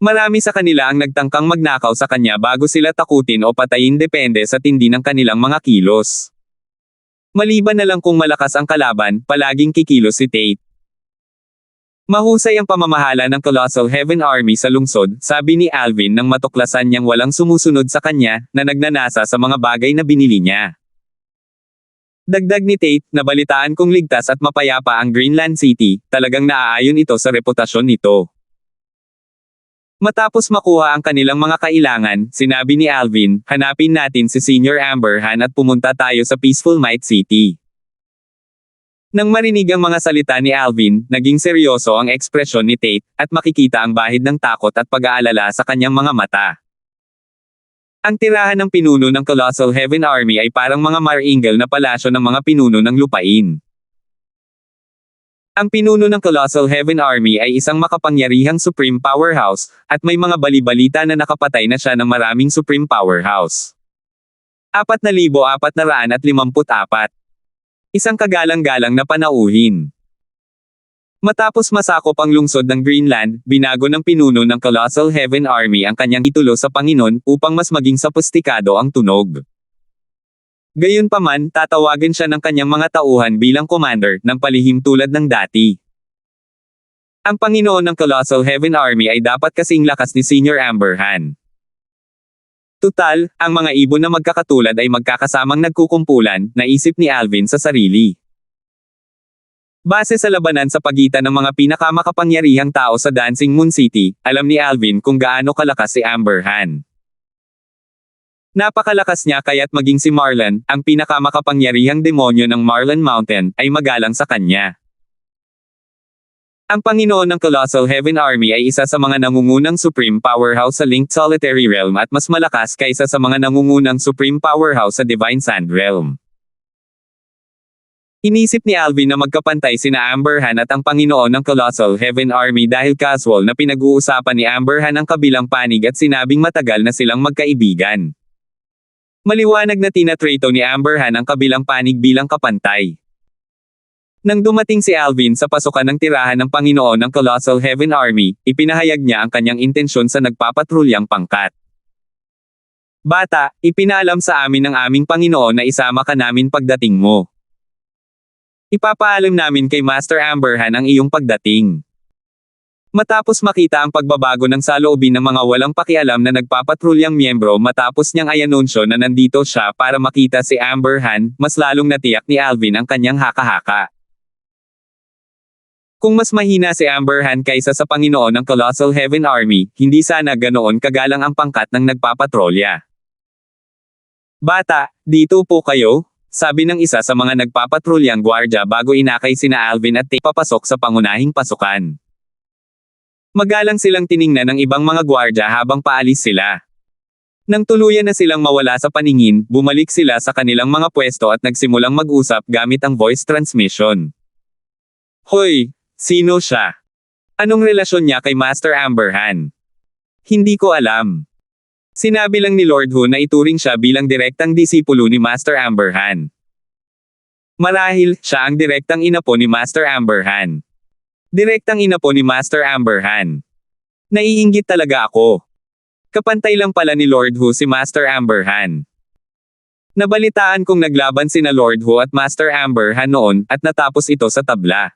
Marami sa kanila ang nagtangkang magnakaw sa kanya bago sila takutin o patayin depende sa tindi ng kanilang mga kilos. Maliban na lang kung malakas ang kalaban, palaging kikilos si Tate. Mahusay ang pamamahala ng Colossal Heaven Army sa lungsod, sabi ni Alvin nang matuklasan niyang walang sumusunod sa kanya, na nagnanasa sa mga bagay na binili niya. Dagdag ni Tate, nabalitaan kong ligtas at mapayapa ang Greenland City, talagang naaayon ito sa reputasyon nito. Matapos makuha ang kanilang mga kailangan, sinabi ni Alvin, hanapin natin si Senior Amberhan at pumunta tayo sa Peaceful Might City. Nang marinig ang mga salita ni Alvin, naging seryoso ang ekspresyon ni Tate, at makikita ang bahid ng takot at pag-aalala sa kanyang mga mata. Ang tirahan ng pinuno ng Colossal Heaven Army ay parang mga maringal na palasyo ng mga pinuno ng lupain. Ang pinuno ng Colossal Heaven Army ay isang makapangyarihang supreme powerhouse, at may mga bali-balita na nakapatay na siya ng maraming supreme powerhouse. 4,454. Isang kagalang-galang na panauhin. Matapos masakop ang lungsod ng Greenland, binago ng pinuno ng Colossal Heaven Army ang kanyang titulo sa Panginoon upang mas maging sophisticado ang tunog. Gayunpaman, tatawagin siya ng kanyang mga tauhan bilang commander ng palihim tulad ng dati. Ang Panginoon ng Colossal Heaven Army ay dapat kasing lakas ni Senior Amberhan. Tutal, ang mga ibon na magkakatulad ay magkakasamang nagkukumpulan, naisip ni Alvin sa sarili. Base sa labanan sa pagitan ng mga pinakamakapangyarihang tao sa Dancing Moon City, alam ni Alvin kung gaano kalakas si Amberhan. Napakalakas niya kaya't maging si Marlon, ang pinakamakapangyarihang demonyo ng Marlon Mountain, ay magalang sa kanya. Ang Panginoon ng Colossal Heaven Army ay isa sa mga nangungunang supreme powerhouse sa Linked Solitary Realm at mas malakas kaysa sa mga nangungunang supreme powerhouse sa Divine Sand Realm. Inisip ni Alvin na magkapantay sina Amberhan at ang Panginoon ng Colossal Heaven Army dahil casual na pinag-uusapan ni Amberhan ang kabilang panig at sinabing matagal na silang magkaibigan. Maliwanag na tinatrato ni Amberhan ang kabilang panig bilang kapantay. Nang dumating si Alvin sa pasukan ng tirahan ng Panginoon ng Colossal Heaven Army, ipinahayag niya ang kanyang intensyon sa nagpapatrulyang pangkat. Bata, ipinaalam sa amin ng aming Panginoon na isama ka namin pagdating mo. Ipapaalam namin kay Master Amberhan ang iyong pagdating. Matapos makita ang pagbabago ng saloobin ng mga walang pakialam na nagpapatrulyang miyembro matapos niyang i-anunsyo na nandito siya para makita si Amberhan, mas lalong natiyak ni Alvin ang kanyang haka-haka. Kung mas mahina si Amberhan kaysa sa Panginoon ng Colossal Heaven Army, hindi sana ganoon kagalang ang pangkat ng nagpapatrolya. Bata, dito po kayo, sabi ng isa sa mga nagpapatrulyang gwardya bago inakay sina Alvin at Tay papasok sa pangunahing pasukan. Magalang silang tiningnan ng ibang mga gwardya habang paalis sila. Nang tuluyan na silang mawala sa paningin, bumalik sila sa kanilang mga pwesto at nagsimulang mag-usap gamit ang voice transmission. Hoy, sino siya? Anong relasyon niya kay Master Amberhan? Hindi ko alam. Sinabi lang ni Lord Hu na ituring siya bilang direktang disipulo ni Master Amberhan. Marahil, siya ang direktang inapo ni Master Amberhan. Direktang inapo ni Master Amberhan. Naiinggit talaga ako. Kapantay lang pala ni Lord Hu si Master Amberhan. Nabalitaan kong naglaban sina Lord Hu at Master Amberhan noon, at natapos ito sa tabla.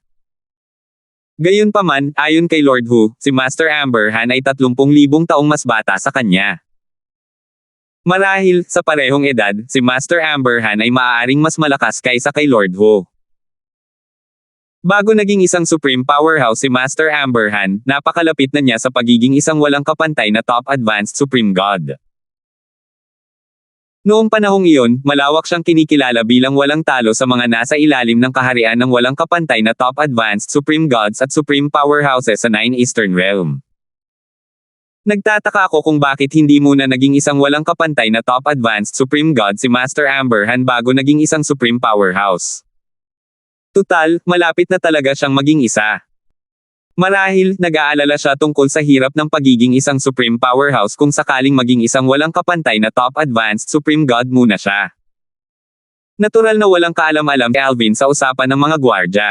Gayunpaman, ayon kay Lord Hu, si Master Amberhan ay 30,000 taong mas bata sa kanya. Marahil, sa parehong edad, si Master Amberhan ay maaaring mas malakas kaysa kay Lord Hu. Bago naging isang supreme powerhouse si Master Amberhan, napakalapit na niya sa pagiging isang walang kapantay na top advanced supreme god. Noong panahong iyon, malawak siyang kinikilala bilang walang talo sa mga nasa ilalim ng kaharian ng walang kapantay na top advanced supreme gods at supreme powerhouses sa Nine Eastern Realm. Nagtataka ako kung bakit hindi muna naging isang walang kapantay na top advanced supreme god si Master Amberhan bago naging isang supreme powerhouse. Tutal, malapit na talaga siyang maging isa. Marahil, nag-aalala siya tungkol sa hirap ng pagiging isang supreme powerhouse kung sakaling maging isang walang kapantay na top advanced supreme god muna siya. Natural na walang kaalam-alam si Alvin sa usapan ng mga gwardya.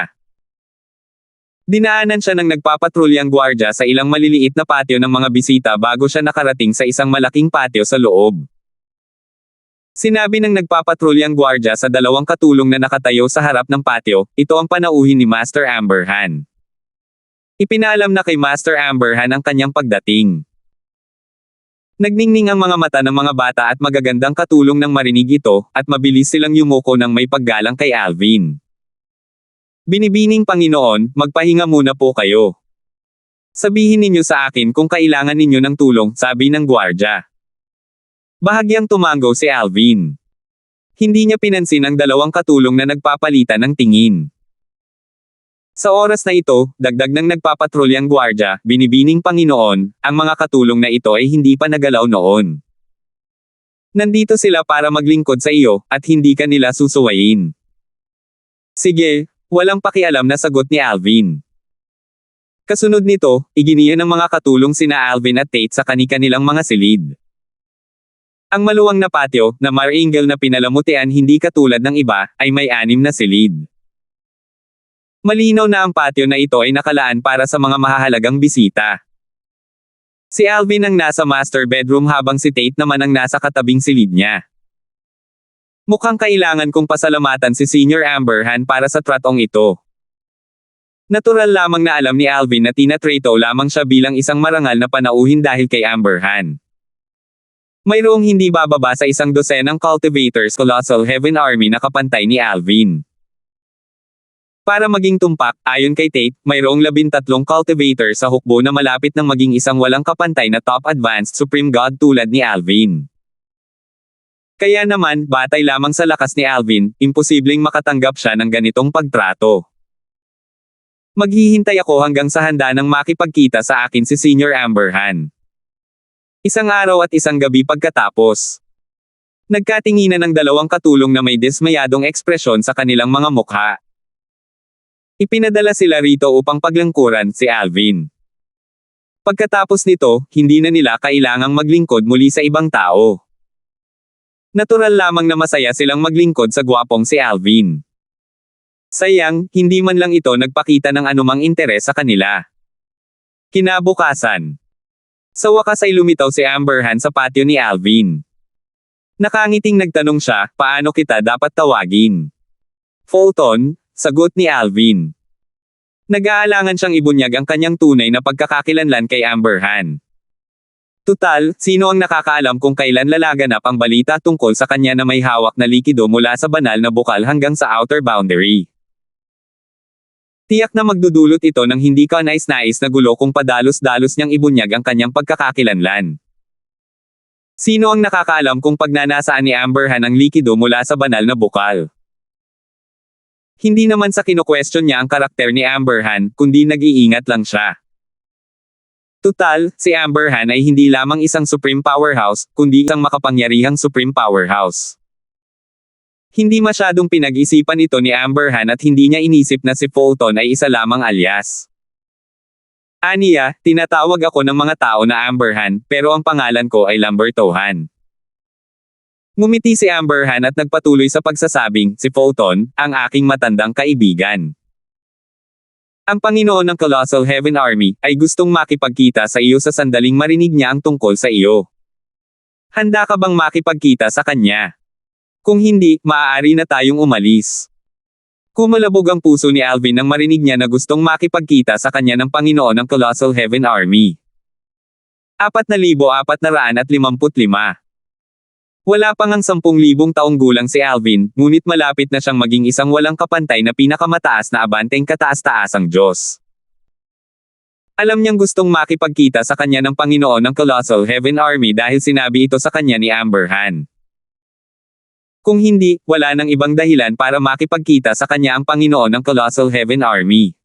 Dinaanan siya ng nagpapatrulyang gwardya sa ilang maliliit na patio ng mga bisita bago siya nakarating sa isang malaking patio sa loob. Sinabi ng nagpapatrulyang gwardya sa dalawang katulong na nakatayo sa harap ng patio, ito ang panauhin ni Master Amberhan. Ipinaalam na kay Master Amberhan ang kanyang pagdating. Nagningning ang mga mata ng mga bata at magagandang katulong nang marinig ito, at mabilis silang yumuko ng may paggalang kay Alvin. Binibining Panginoon, magpahinga muna po kayo. Sabihin ninyo sa akin kung kailangan ninyo ng tulong, sabi ng gwardya. Bahagyang tumango si Alvin. Hindi niya pinansin ang dalawang katulong na nagpapalitan ng tingin. Sa oras na ito, dagdag ng nagpapatrulyang gwardya, binibining Panginoon, ang mga katulong na ito ay hindi pa nagalaw noon. Nandito sila para maglingkod sa iyo, at hindi ka nila susuwayin. Sige, walang pakialam na sagot ni Alvin. Kasunod nito, iginiya ng mga katulong sina Alvin at Tate sa kani-kanilang mga silid. Ang maluwang na patio, na marangel na pinalamutian hindi katulad ng iba, ay may 6 na silid. Malinaw na ang patio na ito ay nakalaan para sa mga mahahalagang bisita. Si Alvin ang nasa master bedroom habang si Tate naman ang nasa katabing silid niya. Mukhang kailangan kong pasalamatan si Senior Amberhan para sa tratong ito. Natural lamang na alam ni Alvin na tinatrato lamang siya bilang isang marangal na panauhin dahil kay Amberhan. Mayroong hindi bababa sa 100 cultivators Colossal Heaven Army na kapantay ni Alvin. Para maging tumpak, ayon kay Tate, mayroong 13 cultivators sa hukbo na malapit ng maging isang walang kapantay na top advanced supreme god tulad ni Alvin. Kaya naman, batay lamang sa lakas ni Alvin, imposibleng makatanggap siya ng ganitong pagtrato. Maghihintay ako hanggang sa handa nang makipagkita sa akin si Senior Amberhan. Isang araw at isang gabi pagkatapos. Nagkatinginan ng 2 katulong na may dismayadong ekspresyon sa kanilang mga mukha. Ipinadala sila rito upang paglangkuran si Alvin. Pagkatapos nito, hindi na nila kailangang maglingkod muli sa ibang tao. Natural lamang na masaya silang maglingkod sa gwapong si Alvin. Sayang, hindi man lang ito nagpakita ng anumang interes sa kanila. Kinabukasan. Sa wakas ay lumitaw si Amberhan sa patio ni Alvin. Nakangiting nagtanong siya, paano kita dapat tawagin? Fulton, sagot ni Alvin. Nag-aalangan siyang ibunyag ang kanyang tunay na pagkakakilanlan kay Amberhan. Tutal, sino ang nakakaalam kung kailan lalaganap ang balita tungkol sa kanya na may hawak na likido mula sa banal na bukal hanggang sa outer boundary? Tiyak na magdudulot ito ng hindi kanais-nais na gulo kung padalos-dalos niyang ibunyag ang kanyang pagkakakilanlan. Sino ang nakakaalam kung pagnanasaan ni Amberhan ang likido mula sa banal na bukal? Hindi naman sa kino-question niya ang karakter ni Amberhan, kundi nag-iingat lang siya. Tutal, si Amberhan ay hindi lamang isang supreme powerhouse, kundi isang makapangyarihang supreme powerhouse. Hindi masyadong pinag-isipan ito ni Amberhan at hindi niya inisip na si Fulton ay isa lamang alias. Aniya, tinatawag ako ng mga tao na Amberhan, pero ang pangalan ko ay Lambertohan. Ngumiti si Amberhan at nagpatuloy sa pagsasabing, si Fulton, ang aking matandang kaibigan. Ang Panginoon ng Colossal Heaven Army, ay gustong makipagkita sa iyo sa sandaling marinig niya ang tungkol sa iyo. Handa ka bang makipagkita sa kanya? Kung hindi, maaari na tayong umalis. Kumalabog ang puso ni Alvin nang marinig niya na gustong makipagkita sa kanya ng Panginoon ng Colossal Heaven Army. 4,455. Wala pang ang 10,000 taong gulang si Alvin, ngunit malapit na siyang maging isang walang kapantay na pinakamataas na abanteng kataas-taasang Diyos. Alam niyang gustong makipagkita sa kanya ng Panginoon ng Colossal Heaven Army dahil sinabi ito sa kanya ni Amberhan. Kung hindi, wala nang ibang dahilan para makipagkita sa kanya ang Panginoon ng Colossal Heaven Army.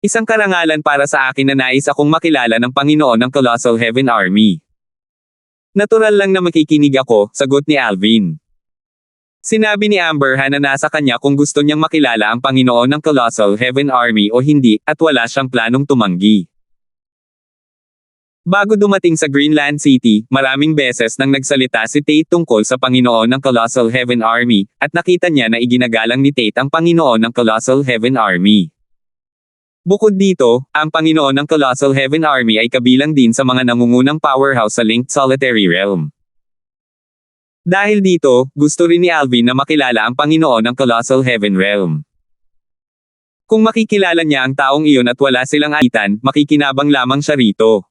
Isang karangalan para sa akin na nais akong makilala ng Panginoon ng Colossal Heaven Army. Natural lang na makikinig ako, sagot ni Alvin. Sinabi ni Amberhan na nasa kanya kung gusto niyang makilala ang Panginoon ng Colossal Heaven Army o hindi, at wala siyang planong tumanggi. Bago dumating sa Greenland City, maraming beses nang nagsalita si Tate tungkol sa Panginoon ng Colossal Heaven Army, at nakita niya na iginagalang ni Tate ang Panginoon ng Colossal Heaven Army. Bukod dito, ang Panginoon ng Colossal Heaven Army ay kabilang din sa mga nangungunang powerhouse sa Linked Solitary Realm. Dahil dito, gusto rin ni Alvin na makilala ang Panginoon ng Colossal Heaven Realm. Kung makikilala niya ang taong iyon at wala silang alitan, makikinabang lamang siya rito.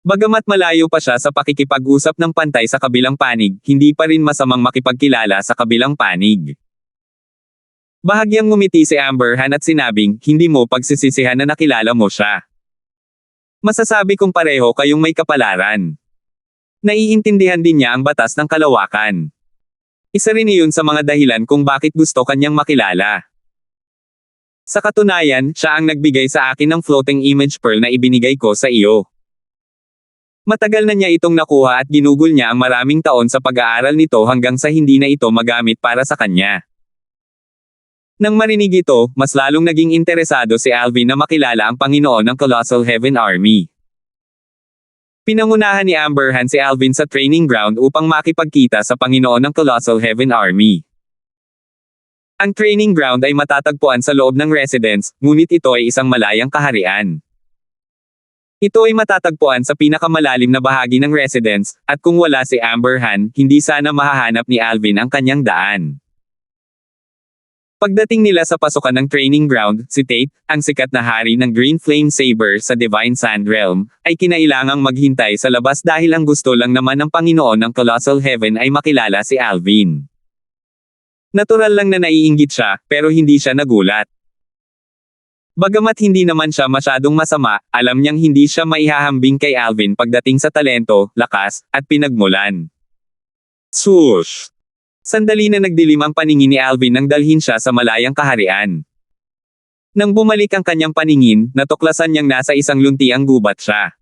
Bagamat malayo pa siya sa pakikipag-usap ng pantay sa kabilang panig, hindi pa rin masamang makipagkilala sa kabilang panig. Bahagyang ngumiti si Amberhan at sinabing, hindi mo pagsisisihan na nakilala mo siya. Masasabi kong pareho kayong may kapalaran. Naiintindihan din niya ang batas ng kalawakan. Isa rin iyon sa mga dahilan kung bakit gusto kanyang makilala. Sa katunayan, siya ang nagbigay sa akin ng floating image pearl na ibinigay ko sa iyo. Matagal na niya itong nakuha at ginugol niya ang maraming taon sa pag-aaral nito hanggang sa hindi na ito magamit para sa kanya. Nang marinig ito, mas lalong naging interesado si Alvin na makilala ang Panginoon ng Colossal Heaven Army. Pinangunahan ni Amberhan si Alvin sa training ground upang makipagkita sa Panginoon ng Colossal Heaven Army. Ang training ground ay matatagpuan sa loob ng residence, ngunit ito ay isang malayang kaharian. Ito ay matatagpuan sa pinakamalalim na bahagi ng residence, at kung wala si Amberhan, hindi sana mahahanap ni Alvin ang kanyang daan. Pagdating nila sa pasukan ng training ground, si Tate, ang sikat na hari ng Green Flame Saber sa Divine Sand Realm, ay kinailangang maghintay sa labas dahil ang gusto lang naman ng Panginoon ng Colossal Heaven ay makilala si Alvin. Natural lang na naiinggit siya, pero hindi siya nagulat. Bagamat hindi naman siya masyadong masama, alam niyang hindi siya maihahambing kay Alvin pagdating sa talento, lakas, at pinagmulan. Swoosh! Sandali na nagdilim ang paningin ni Alvin nang dalhin siya sa malayang kaharian. Nang bumalik ang kanyang paningin, natuklasan niyang nasa isang luntiang gubat siya.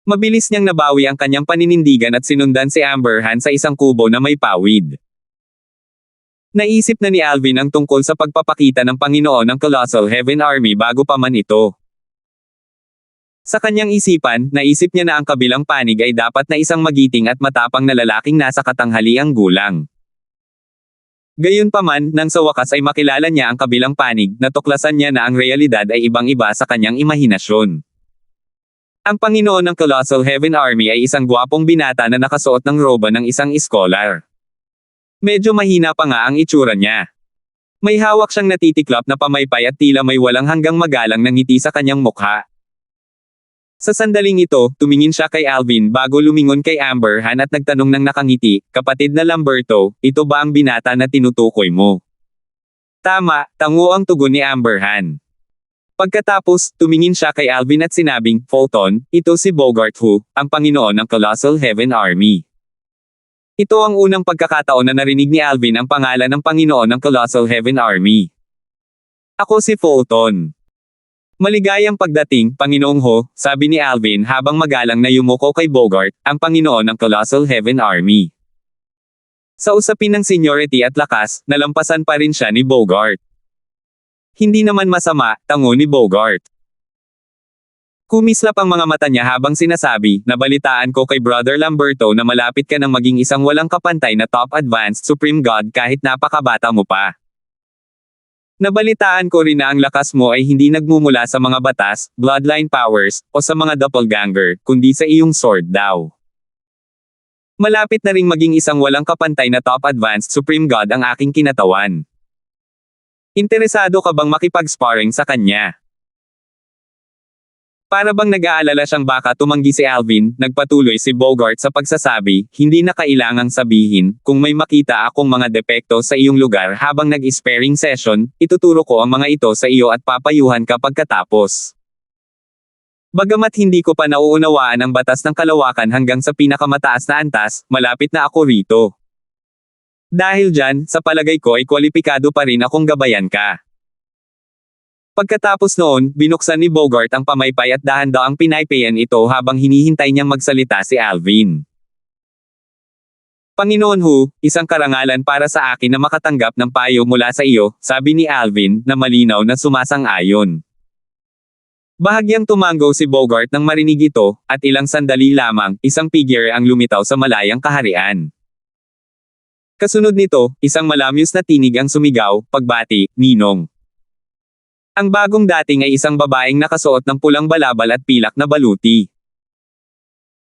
Mabilis niyang nabawi ang kanyang paninindigan at sinundan si Amberhan sa isang kubo na may pawid. Naisip na ni Alvin ang tungkol sa pagpapakita ng Panginoon ng Colossal Heaven Army bago pa man ito. Sa kanyang isipan, naisip niya na ang kabilang panig ay dapat na isang magiting at matapang na lalaking nasa katanghaliang gulang. Gayunpaman, nang sa wakas ay makilala niya ang kabilang panig, natuklasan niya na ang realidad ay ibang-iba sa kanyang imahinasyon. Ang Panginoon ng Colossal Heaven Army ay isang gwapong binata na nakasuot ng roba ng isang iskolar. Medyo mahina pa nga ang itsura niya. May hawak siyang natitiklop na pamaypay at tila may walang hanggang magalang na ngiti sa kanyang mukha. Sa sandaling ito, tumingin siya kay Alvin bago lumingon kay Amberhan at nagtanong ng nakangiti, "Kapatid na Lamberto, ito ba ang binata na tinutukoy mo?" Tama, tango ang tugon ni Amberhan. Pagkatapos, tumingin siya kay Alvin at sinabing, "Fulton, ito si Bogart Hu, ang Panginoon ng Colossal Heaven Army." Ito ang unang pagkakataon na narinig ni Alvin ang pangalan ng Panginoon ng Colossal Heaven Army. "Ako si Fulton." "Maligayang pagdating, Panginoong Ho," sabi ni Alvin habang magalang na yumuko kay Bogart, ang Panginoon ng Colossal Heaven Army. Sa usapin ng seniority at lakas, nalampasan pa rin siya ni Bogart. Hindi naman masama, tango ni Bogart. Kumislap ang mga mata niya habang sinasabi, "Nabalitaan ko kay Brother Lamberto na malapit ka nang maging isang walang kapantay na top advanced Supreme God kahit napakabata mo pa. Nabalitaan ko rin na ang lakas mo ay hindi nagmumula sa mga batas, bloodline powers, o sa mga doppelganger, kundi sa iyong sword daw. Malapit na ring maging isang walang kapantay na top advanced Supreme God ang aking kinatawan. Interesado ka bang makipag-sparring sa kanya?" Para bang nag-aalala siyang baka tumanggi si Alvin, nagpatuloy si Bogart sa pagsasabi, "Hindi na kailangang sabihin, kung may makita akong mga depekto sa iyong lugar habang nag-sparring session, ituturo ko ang mga ito sa iyo at papayuhan ka pagkatapos. Bagamat hindi ko pa nauunawaan ang batas ng kalawakan hanggang sa pinakamataas na antas, malapit na ako rito. Dahil dyan, sa palagay ko ay kwalipikado pa rin akong gabayan ka." Pagkatapos noon, binuksan ni Bogart ang pamaypay at dahan-daang pinaypayan ito habang hinihintay niyang magsalita si Alvin. "Panginoon Hu, isang karangalan para sa akin na makatanggap ng payo mula sa iyo," sabi ni Alvin, na malinaw na sumasang-ayon. Bahagyang tumango si Bogart nang marinig ito, at ilang sandali lamang, isang figure ang lumitaw sa malayang kaharian. Kasunod nito, isang malamyos na tinig ang sumigaw, "Pagbati, Ninong." Ang bagong dating ay isang babaeng nakasuot ng pulang balabal at pilak na baluti.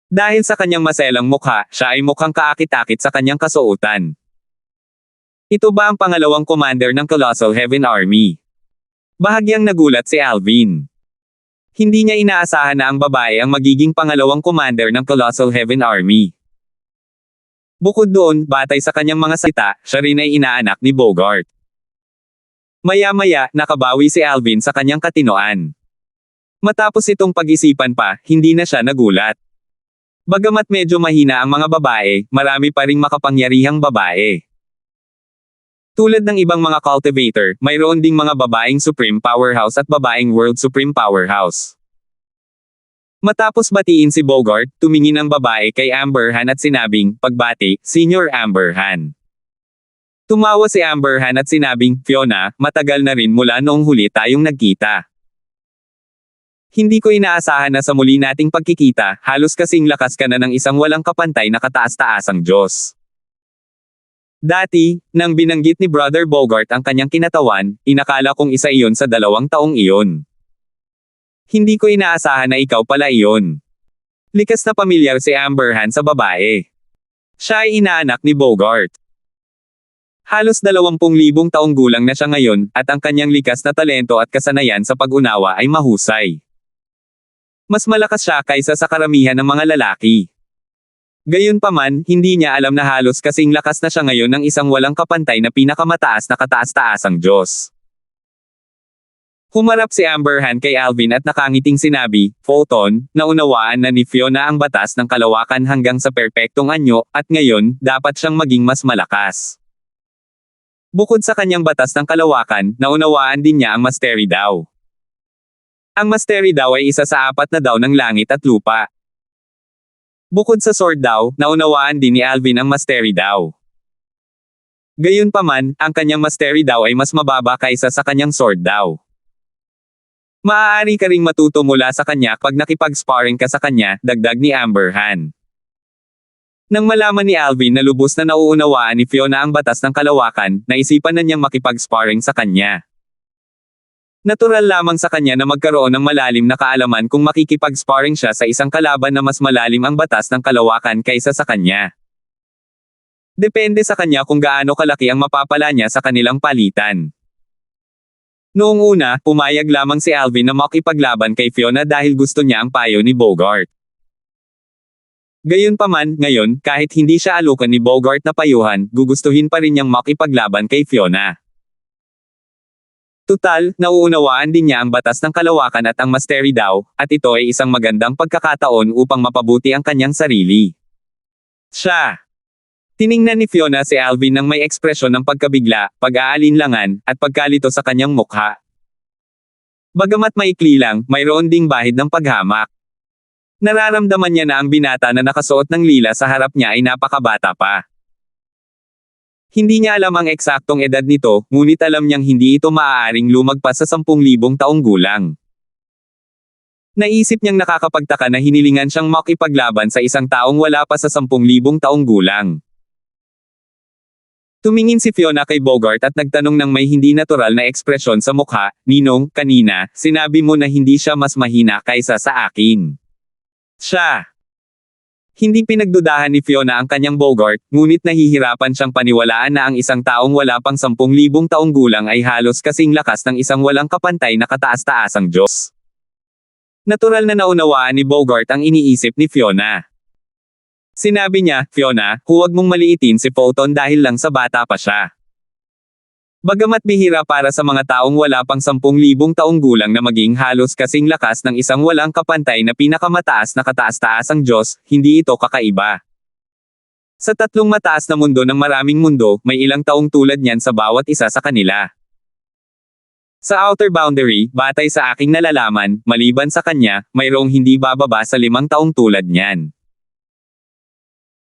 Dahil sa kanyang maselang mukha, siya ay mukhang kaakit-akit sa kanyang kasuotan. Ito ba ang pangalawang commander ng Colossal Heaven Army? Bahagyang nagulat si Alvin. Hindi niya inaasahan na ang babae ang magiging pangalawang commander ng Colossal Heaven Army. Bukod doon, batay sa kanyang mga salita, siya rin ay inaanak ni Bogart. Maya-maya, nakabawi si Alvin sa kanyang katinoan. Matapos itong pag-isipan pa, hindi na siya nagulat. Bagamat medyo mahina ang mga babae, marami pa ring makapangyarihang babae. Tulad ng ibang mga cultivator, mayroon ding mga babaeng Supreme Powerhouse at babaeng World Supreme Powerhouse. Matapos batiin si Bogart, tumingin ang babae kay Amber Han at sinabing, "Pagbati, Senior Amber Han." Tumawa si Amber Han at sinabing, "Fiona, matagal na rin mula noong huli tayong nagkita. Hindi ko inaasahan na sa muli nating pagkikita, halos kasing lakas ka na ng isang walang kapantay na kataas-taasang Diyos." Dati, nang binanggit ni Brother Bogart ang kanyang kinatawan, inakala kong isa iyon sa 2 taong iyon. Hindi ko inaasahan na ikaw pala iyon. Likas na pamilyar si Amber Han sa babae. Siya ay inaanak ni Bogart. Halos 20,000 taong gulang na siya ngayon, at ang kanyang likas na talento at kasanayan sa pag-unawa ay mahusay. Mas malakas siya kaysa sa karamihan ng mga lalaki. Gayunpaman, hindi niya alam na halos kasing lakas na siya ngayon ng isang walang kapantay na pinakamataas na kataas-taasang Diyos. Humarap si Amber Han kay Alvin at nakangiting sinabi, "Fulton, naunawaan na ni Fiona ang batas ng kalawakan hanggang sa perpektong anyo, at ngayon, dapat siyang maging mas malakas." Bukod sa kanyang batas ng kalawakan, naunawaan din niya ang mastery daw. Ang mastery daw ay isa sa 4 na daw ng langit at lupa. Bukod sa sword daw, naunawaan din ni Alvin ang mastery daw. Gayunpaman, ang kanyang mastery daw ay mas mababa kaysa sa kanyang sword daw. Maaari ka ring matuto mula sa kanya pag nakipag-sparring ka sa kanya, dagdag ni Amber Han. Nang malaman ni Alvin na lubos na nauunawaan ni Fiona ang batas ng kalawakan, naisipan na niyang makipag-sparring sa kanya. Natural lamang sa kanya na magkaroon ng malalim na kaalaman kung makikipag-sparring siya sa isang kalaban na mas malalim ang batas ng kalawakan kaysa sa kanya. Depende sa kanya kung gaano kalaki ang mapapala niya sa kanilang palitan. Noong una, pumayag lamang si Alvin na makipaglaban kay Fiona dahil gusto niya ang payo ni Bogart. Gayunpaman, ngayon, kahit hindi siya alukan ni Bogart na payuhan, gugustuhin pa rin niyang makipaglaban kay Fiona. Tutal, nauunawaan din niya ang batas ng kalawakan at ang mastery daw, at ito ay isang magandang pagkakataon upang mapabuti ang kanyang sarili. Siya. Tiningnan ni Fiona si Alvin nang may ekspresyon ng pagkabigla, pag-aalinlangan, at pagkalito sa kanyang mukha. Bagamat maikli lang, mayroon ding bahid ng paghamak. Nararamdaman niya na ang binata na nakasuot ng lila sa harap niya ay napakabata pa. Hindi niya alam ang eksaktong edad nito, ngunit alam niyang hindi ito maaaring lumagpas sa 10,000 taong gulang. Naisip niyang nakakapagtaka na hinilingan siyang makipaglaban sa isang taong wala pa sa 10,000 taong gulang. Tumingin si Fiona kay Bogart at nagtanong ng may hindi natural na ekspresyon sa mukha, "Ninong, kanina, sinabi mo na hindi siya mas mahina kaysa sa akin." Siya. Hindi pinagdudahan ni Fiona ang kanyang Bogart, ngunit nahihirapan siyang paniwalaan na ang isang taong wala pang 10,000 taong gulang ay halos kasing lakas ng isang walang kapantay na kataas-taasang Diyos. Natural na naunawaan ni Bogart ang iniisip ni Fiona. Sinabi niya, "Fiona, huwag mong maliitin si Fulton dahil lang sa bata pa siya." Bagamat bihira para sa mga taong wala pang 10,000 taong gulang na maging halos kasing lakas ng isang walang kapantay na pinakamataas na kataas-taasang Diyos, hindi ito kakaiba. Sa 3 mataas na mundo ng maraming mundo, may ilang taong tulad niyan sa bawat isa sa kanila. Sa outer boundary, batay sa aking nalalaman, maliban sa kanya, mayroong hindi bababa sa 5 taong tulad niyan.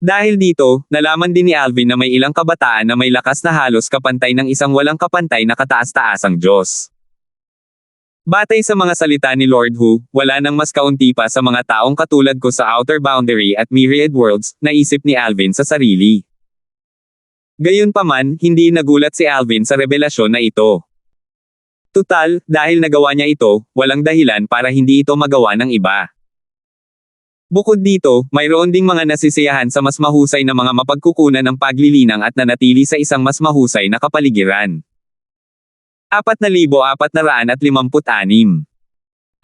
Dahil dito, nalaman din ni Alvin na may ilang kabataan na may lakas na halos kapantay ng isang walang kapantay na kataas-taasang Diyos. Batay sa mga salita ni Lord Hu, wala nang mas kaunti pa sa mga taong katulad ko sa outer boundary at myriad worlds, naisip ni Alvin sa sarili. Gayunpaman, hindi nagulat si Alvin sa revelasyon na ito. Tutal, dahil nagawa niya ito, walang dahilan para hindi ito magawa ng iba. Bukod dito, mayroon ding mga nasisiyahan sa mas mahusay na mga mapagkukunan ng paglilinang at nanatili sa isang mas mahusay na kapaligiran. 4,456.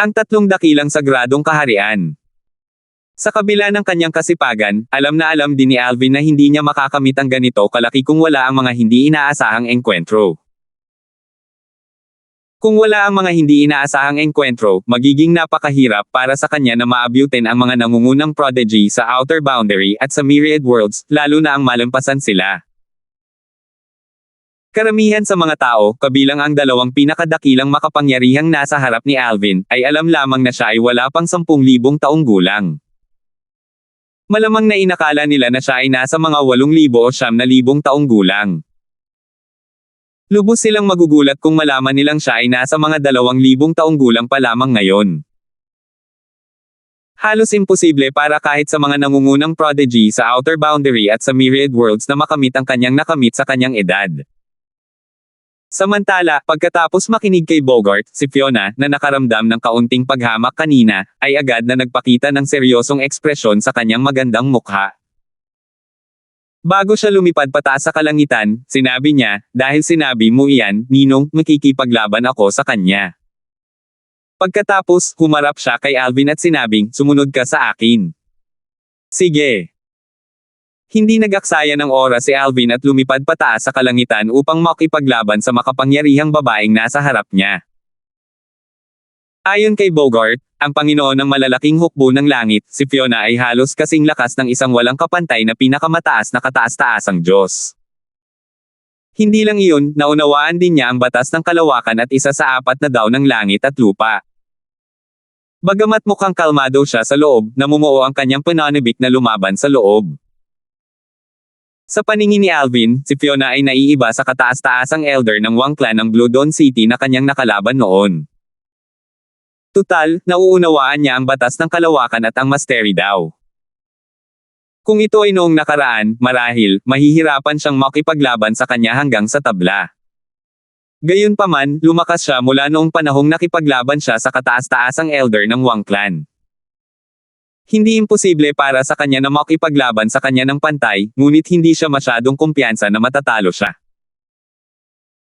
Ang 3 dakilang sagradong kaharian. Sa kabila ng kanyang kasipagan, alam na alam din ni Alvin na hindi niya makakamit ang ganito kalaki kung wala ang mga hindi inaasahang engkwentro. Kung wala ang mga hindi inaasahang engkwentro, magiging napakahirap para sa kanya na maabyutin ang mga nangungunang prodigy sa outer boundary at sa myriad worlds, lalo na ang malampasan sila. Karamihan sa mga tao, kabilang ang dalawang pinakadakilang makapangyarihang nasa harap ni Alvin, ay alam lamang na siya ay wala pang 10,000 taong gulang. Malamang na inakala nila na siya ay nasa mga 8,000 o 9,000 taong gulang. Lubos silang magugulat kung malaman nilang siya ay nasa mga 2,000 taong gulang pa lamang ngayon. Halos imposible para kahit sa mga nangungunang prodigy sa Outer Boundary at sa Myriad Worlds na makamit ang kanyang nakamit sa kanyang edad. Samantala, pagkatapos makinig kay Bogart, si Fiona, na nakaramdam ng kaunting paghamak kanina, ay agad na nagpakita ng seryosong ekspresyon sa kanyang magandang mukha. Bago siya lumipad pataas sa kalangitan, sinabi niya, "Dahil sinabi mo iyan, Ninong, makikipaglaban ako sa kanya." Pagkatapos, humarap siya kay Alvin at sinabing, "Sumunod ka sa akin." Sige. Hindi nag-aksaya ng oras si Alvin at lumipad pataas sa kalangitan upang makipaglaban sa makapangyarihang babaeng nasa harap niya. Ayon kay Bogart, ang Panginoon ng malalaking hukbo ng langit, si Fiona ay halos kasing lakas ng isang walang kapantay na pinakamataas na kataas-taasang Diyos. Hindi lang iyon, naunawaan din niya ang batas ng kalawakan at isa sa 4 na daw ng langit at lupa. Bagamat mukhang kalmado siya sa loob, namumuo ang kanyang pananabik na lumaban sa loob. Sa paningin ni Alvin, si Fiona ay naiiba sa kataas-taasang elder ng Wang Clan ng Blue Dawn City na kanyang nakalaban noon. Tutal, nauunawaan niya ang batas ng kalawakan at ang mastery daw. Kung ito ay noong nakaraan, marahil, mahihirapan siyang makipaglaban sa kanya hanggang sa tabla. Gayunpaman, lumakas siya mula noong panahong nakipaglaban siya sa kataas-taasang elder ng Wang Clan. Hindi imposible para sa kanya na makipaglaban sa kanya ng pantay, ngunit hindi siya masyadong kumpiyansa na matatalo siya.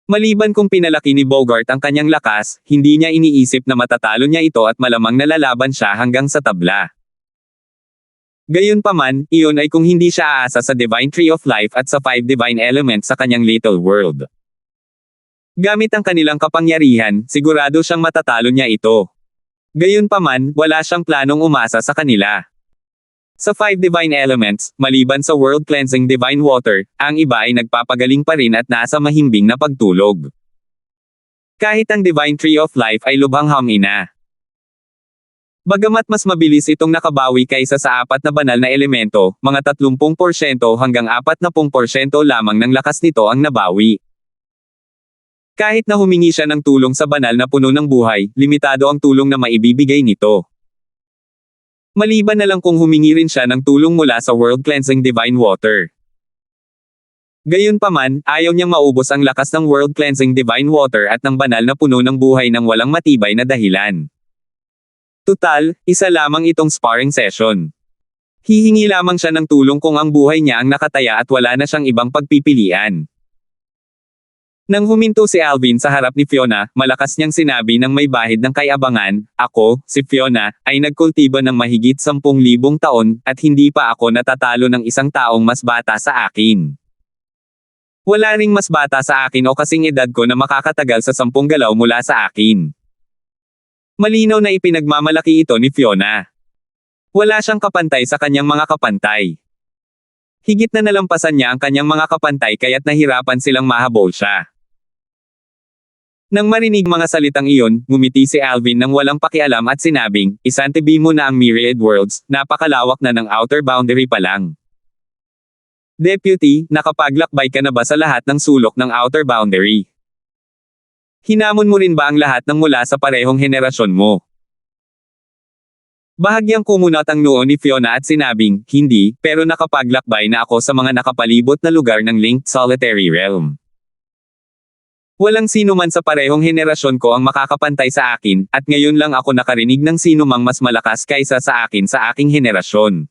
Maliban kung pinalaki ni Bogart ang kanyang lakas, hindi niya iniisip na matatalo niya ito at malamang nalalaban siya hanggang sa tabla. Gayunpaman, iyon ay kung hindi siya aasa sa Divine Tree of Life at sa 5 Divine Elements sa kanyang little world. Gamit ang kanilang kapangyarihan, sigurado siyang matatalo niya ito. Gayunpaman, wala siyang planong umasa sa kanila. Sa 5 Divine Elements, maliban sa world-cleansing Divine Water, ang iba ay nagpapagaling pa rin at nasa mahimbing na pagtulog. Kahit ang Divine Tree of Life ay lubhang hamina. Bagamat mas mabilis itong nakabawi kaysa sa 4 na banal na elemento, mga 30% hanggang 40% lamang ng lakas nito ang nabawi. Kahit na humingi siya ng tulong sa banal na puno ng buhay, limitado ang tulong na maibibigay nito. Maliban na lang kung humingi rin siya ng tulong mula sa world-cleansing divine water. Gayunpaman, ayaw niyang maubos ang lakas ng world-cleansing divine water at ng banal na puno ng buhay ng walang matibay na dahilan. Tutal, isa lamang itong sparring session. Hihingi lamang siya ng tulong kung ang buhay niya ang nakataya at wala na siyang ibang pagpipilian. Nang huminto si Alvin sa harap ni Fiona, malakas niyang sinabi ng may bahid ng kayabangan, "Ako, si Fiona, ay nagkultiba ng mahigit 10,000 taon, at hindi pa ako natatalo ng isang taong mas bata sa akin. Wala ring mas bata sa akin o kasing edad ko na makakatagal sa 10 galaw mula sa akin." Malinaw na ipinagmamalaki ito ni Fiona. Wala siyang kapantay sa kanyang mga kapantay. Higit na nalampasan niya ang kanyang mga kapantay kaya't nahirapan silang mahabol siya. Nang marinig mga salitang iyon, ngumiti si Alvin nang walang pakialam at sinabing, "Isantabi mo na ang Myriad Worlds, napakalawak na ng outer boundary pa lang. Deputy, nakapaglakbay ka na ba sa lahat ng sulok ng outer boundary? Hinamon mo rin ba ang lahat ng mula sa parehong henerasyon mo?" Bahagyang kumunat ang noo ni Fiona at sinabing, "Hindi, pero nakapaglakbay na ako sa mga nakapalibot na lugar ng Linked Solitary Realm. Walang sino man sa parehong henerasyon ko ang makakapantay sa akin, at ngayon lang ako nakarinig ng sino mang mas malakas kaysa sa akin sa aking henerasyon."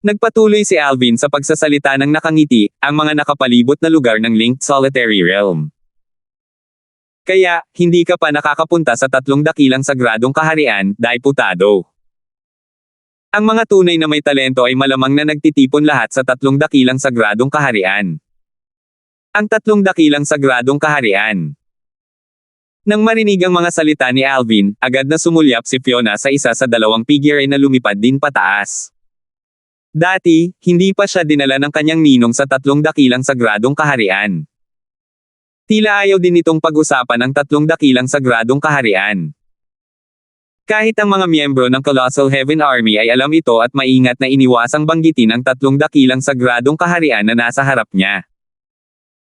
Nagpatuloy si Alvin sa pagsasalita ng nakangiti, "Ang mga nakapalibot na lugar ng Linked Solitary Realm. Kaya, hindi ka pa nakakapunta sa 3 dakilang sagradong kaharian, Diputado. Ang mga tunay na may talento ay malamang na nagtitipon lahat sa 3 dakilang sagradong kaharian. Ang 3 dakilang sagradong kaharian." Nang marinig ang mga salita ni Alvin, agad na sumulyap si Fiona sa isa sa 2 figure na lumipad din pataas. Dati, hindi pa siya dinala ng kanyang ninong sa 3 dakilang sagradong kaharian. Tila ayaw din nitong pag-usapan ang tatlong dakilang sagradong kaharian. Kahit ang mga miyembro ng Colossal Heaven Army ay alam ito at maingat na iniwasang banggitin ang tatlong dakilang sagradong kaharian na nasa harap niya.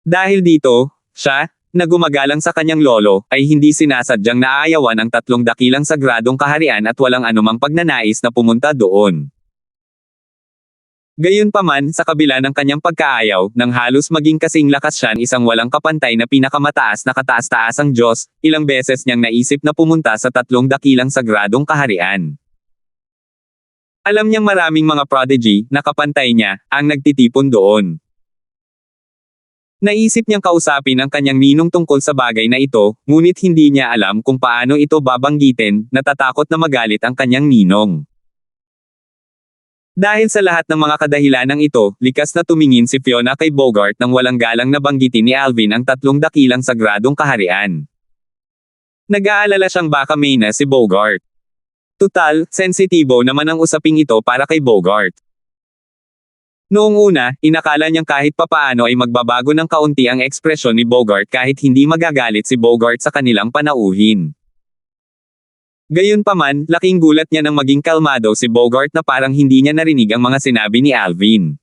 Dahil dito, siya, na gumagalang sa kanyang lolo, ay hindi sinasadyang naaayawan ang tatlong dakilang sagradong kaharian at walang anumang pagnanais na pumunta doon. Gayunpaman, sa kabila ng kanyang pagkaayaw, nang halos maging kasing lakas siya isang walang kapantay na pinakamataas na kataas-taasang Diyos, ilang beses niyang naisip na pumunta sa tatlong dakilang sagradong kaharian. Alam niyang maraming mga prodigy, na kapantay niya, ang nagtitipon doon. Naisip niyang kausapin ang kanyang ninong tungkol sa bagay na ito, ngunit hindi niya alam kung paano ito babanggitin, natatakot na magalit ang kanyang ninong. Dahil sa lahat ng mga kadahilanang ito, likas na tumingin si Fiona kay Bogart nang walang galang na banggitin ni Alvin ang tatlong dakilang sagradong kaharian. Nag-aalala siyang baka may na si Bogart. Tutal, sensitibo naman ang usaping ito para kay Bogart. Noong una, inakala niyang kahit papaano ay magbabago ng kaunti ang ekspresyon ni Bogart kahit hindi magagalit si Bogart sa kanilang panauhin. Gayunpaman, laking gulat niya nang maging kalmado si Bogart na parang hindi niya narinig ang mga sinabi ni Alvin.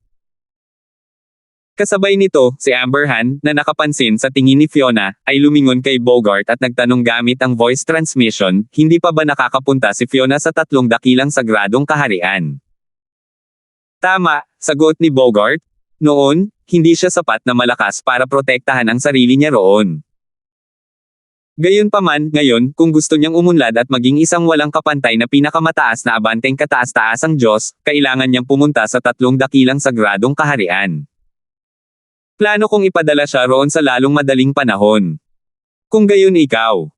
Kasabay nito, si Amberhan, na nakapansin sa tingin ni Fiona, ay lumingon kay Bogart at nagtanong gamit ang voice transmission, hindi pa ba nakakapunta si Fiona sa tatlong dakilang sagradong kaharian? Tama, sagot ni Bogart. Noon, hindi siya sapat na malakas para protektahan ang sarili niya roon. Gayunpaman, ngayon, kung gusto niyang umunlad at maging isang walang kapantay na pinakamataas na abanteng kataas-taasang Diyos, kailangan niyang pumunta sa tatlong dakilang sagradong kaharian. Plano kong ipadala siya roon sa lalong madaling panahon. Kung gayon ikaw.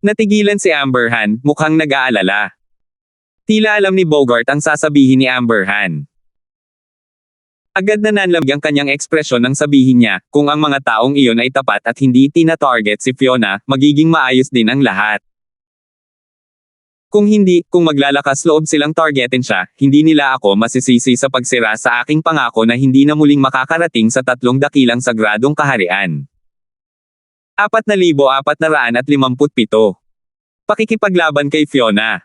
Natigilan si Amberhan, mukhang nag-aalala. Tila alam ni Bogart ang sasabihin ni Amberhan. Agad na nanlamig ang kanyang ekspresyon nang sabihin niya, kung ang mga taong iyon ay tapat at hindi tina-target si Fiona, magiging maayos din ang lahat. Kung hindi, kung maglalakas loob silang targetin siya, hindi nila ako masisisi sa pagsira sa aking pangako na hindi na muling makakarating sa tatlong dakilang sagradong kaharian. 4,457. Pakikipaglaban kay Fiona.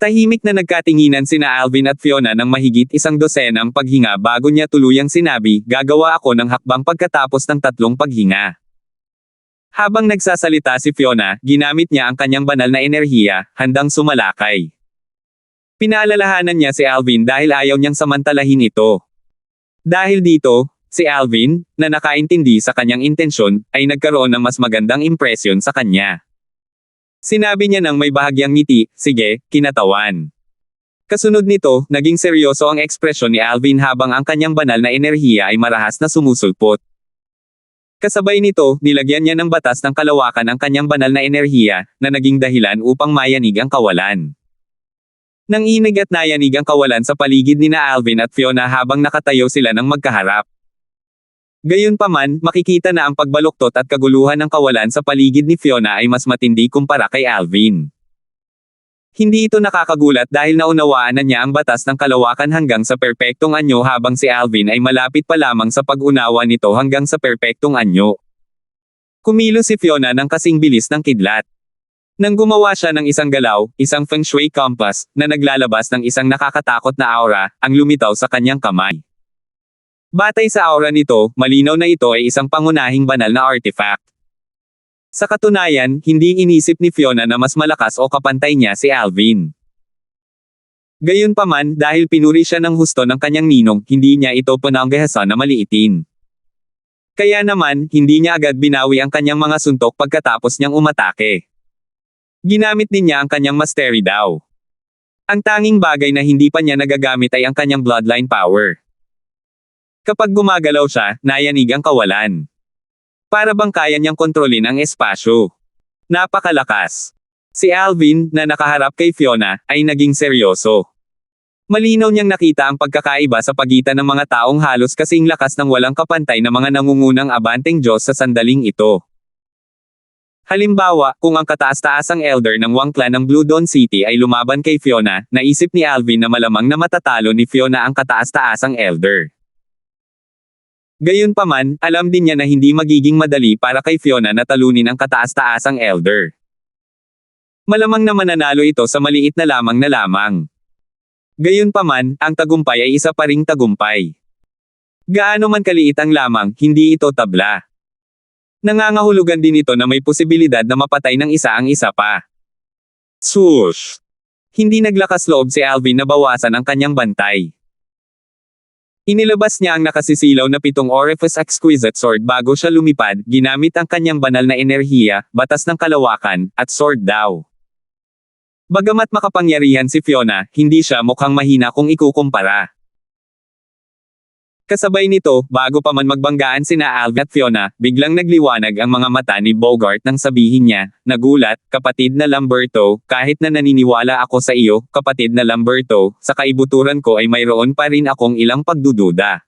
Tahimik na nagkatinginan sina Alvin at Fiona ng mahigit isang dosenang paghinga bago niya tuluyang sinabi, gagawa ako ng hakbang pagkatapos ng tatlong paghinga. Habang nagsasalita si Fiona, ginamit niya ang kanyang banal na enerhiya, handang sumalakay. Pinaalalahanan niya si Alvin dahil ayaw niyang samantalahin ito. Dahil dito, si Alvin, na nakaintindi sa kanyang intensyon, ay nagkaroon ng mas magandang impresyon sa kanya. Sinabi niya nang may bahagyang ngiti, sige, kinatawan. Kasunod nito, naging seryoso ang ekspresyon ni Alvin habang ang kanyang banal na enerhiya ay marahas na sumusulpot. Kasabay nito, nilagyan niya ng batas ng kalawakan ang kanyang banal na enerhiya, na naging dahilan upang mayanig ang kawalan. Nang inig at nayanig ang kawalan sa paligid nina Alvin at Fiona habang nakatayo sila ng magkaharap. Gayunpaman, makikita na ang pagbaluktot at kaguluhan ng kawalan sa paligid ni Fiona ay mas matindi kumpara kay Alvin. Hindi ito nakakagulat dahil naunawaan na niya ang batas ng kalawakan hanggang sa perpektong anyo habang si Alvin ay malapit pa lamang sa pag-unawa nito hanggang sa perpektong anyo. Kumilos si Fiona ng kasing bilis ng kidlat. Nang gumawa siya ng isang galaw, isang feng shui compass, na naglalabas ng isang nakakatakot na aura, ang lumitaw sa kanyang kamay. Batay sa aura nito, malinaw na ito ay isang pangunahing banal na artifact. Sa katunayan, hindi inisip ni Fiona na mas malakas o kapantay niya si Alvin. Gayunpaman, dahil pinuri siya ng husto ng kanyang ninong, hindi niya ito pinanggahasan na maliitin. Kaya naman, hindi niya agad binawi ang kanyang mga suntok pagkatapos niyang umatake. Ginamit din niya ang kanyang mastery daw. Ang tanging bagay na hindi pa niya nagagamit ay ang kanyang bloodline power. Kapag gumagalaw siya, nayanig ang kawalan. Para bang kaya niyang kontrolin ang espasyo. Napakalakas. Si Alvin, na nakaharap kay Fiona, ay naging seryoso. Malinaw niyang nakita ang pagkakaiba sa pagitan ng mga taong halos kasing lakas ng walang kapantay na mga nangungunang abanteng Diyos sa sandaling ito. Halimbawa, kung ang kataas-taasang elder ng Wang Clan ng Blue Dawn City ay lumaban kay Fiona, naisip ni Alvin na malamang na matatalo ni Fiona ang kataas-taasang elder. Gayunpaman, alam din niya na hindi magiging madali para kay Fiona na talunin ang kataas-taasang Elder. Malamang na mananalo ito sa maliit na lamang. Gayunpaman, ang tagumpay ay isa pa ring tagumpay. Gaano man kaliit ang lamang, hindi ito tabla. Nangangahulugan din ito na may posibilidad na mapatay ng isa ang isa pa. Swoosh! Hindi naglakas loob si Alvin na bawasan ang kanyang bantay. Inilabas niya ang nakasisilaw na 7 Orifice Exquisite Sword bago siya lumipad, ginamit ang kanyang banal na enerhiya, batas ng kalawakan, at sword daw. Bagamat makapangyarihan si Fiona, hindi siya mukhang mahina kung ikukumpara. Kasabay nito, bago pa man magbanggaan sina Alvin at Fiona, biglang nagliwanag ang mga mata ni Bogart nang sabihin niya, "Nagulat, kapatid na Lamberto, kahit na naniniwala ako sa iyo, kapatid na Lamberto, sa kaibuturan ko ay mayroon pa rin akong ilang pagdududa."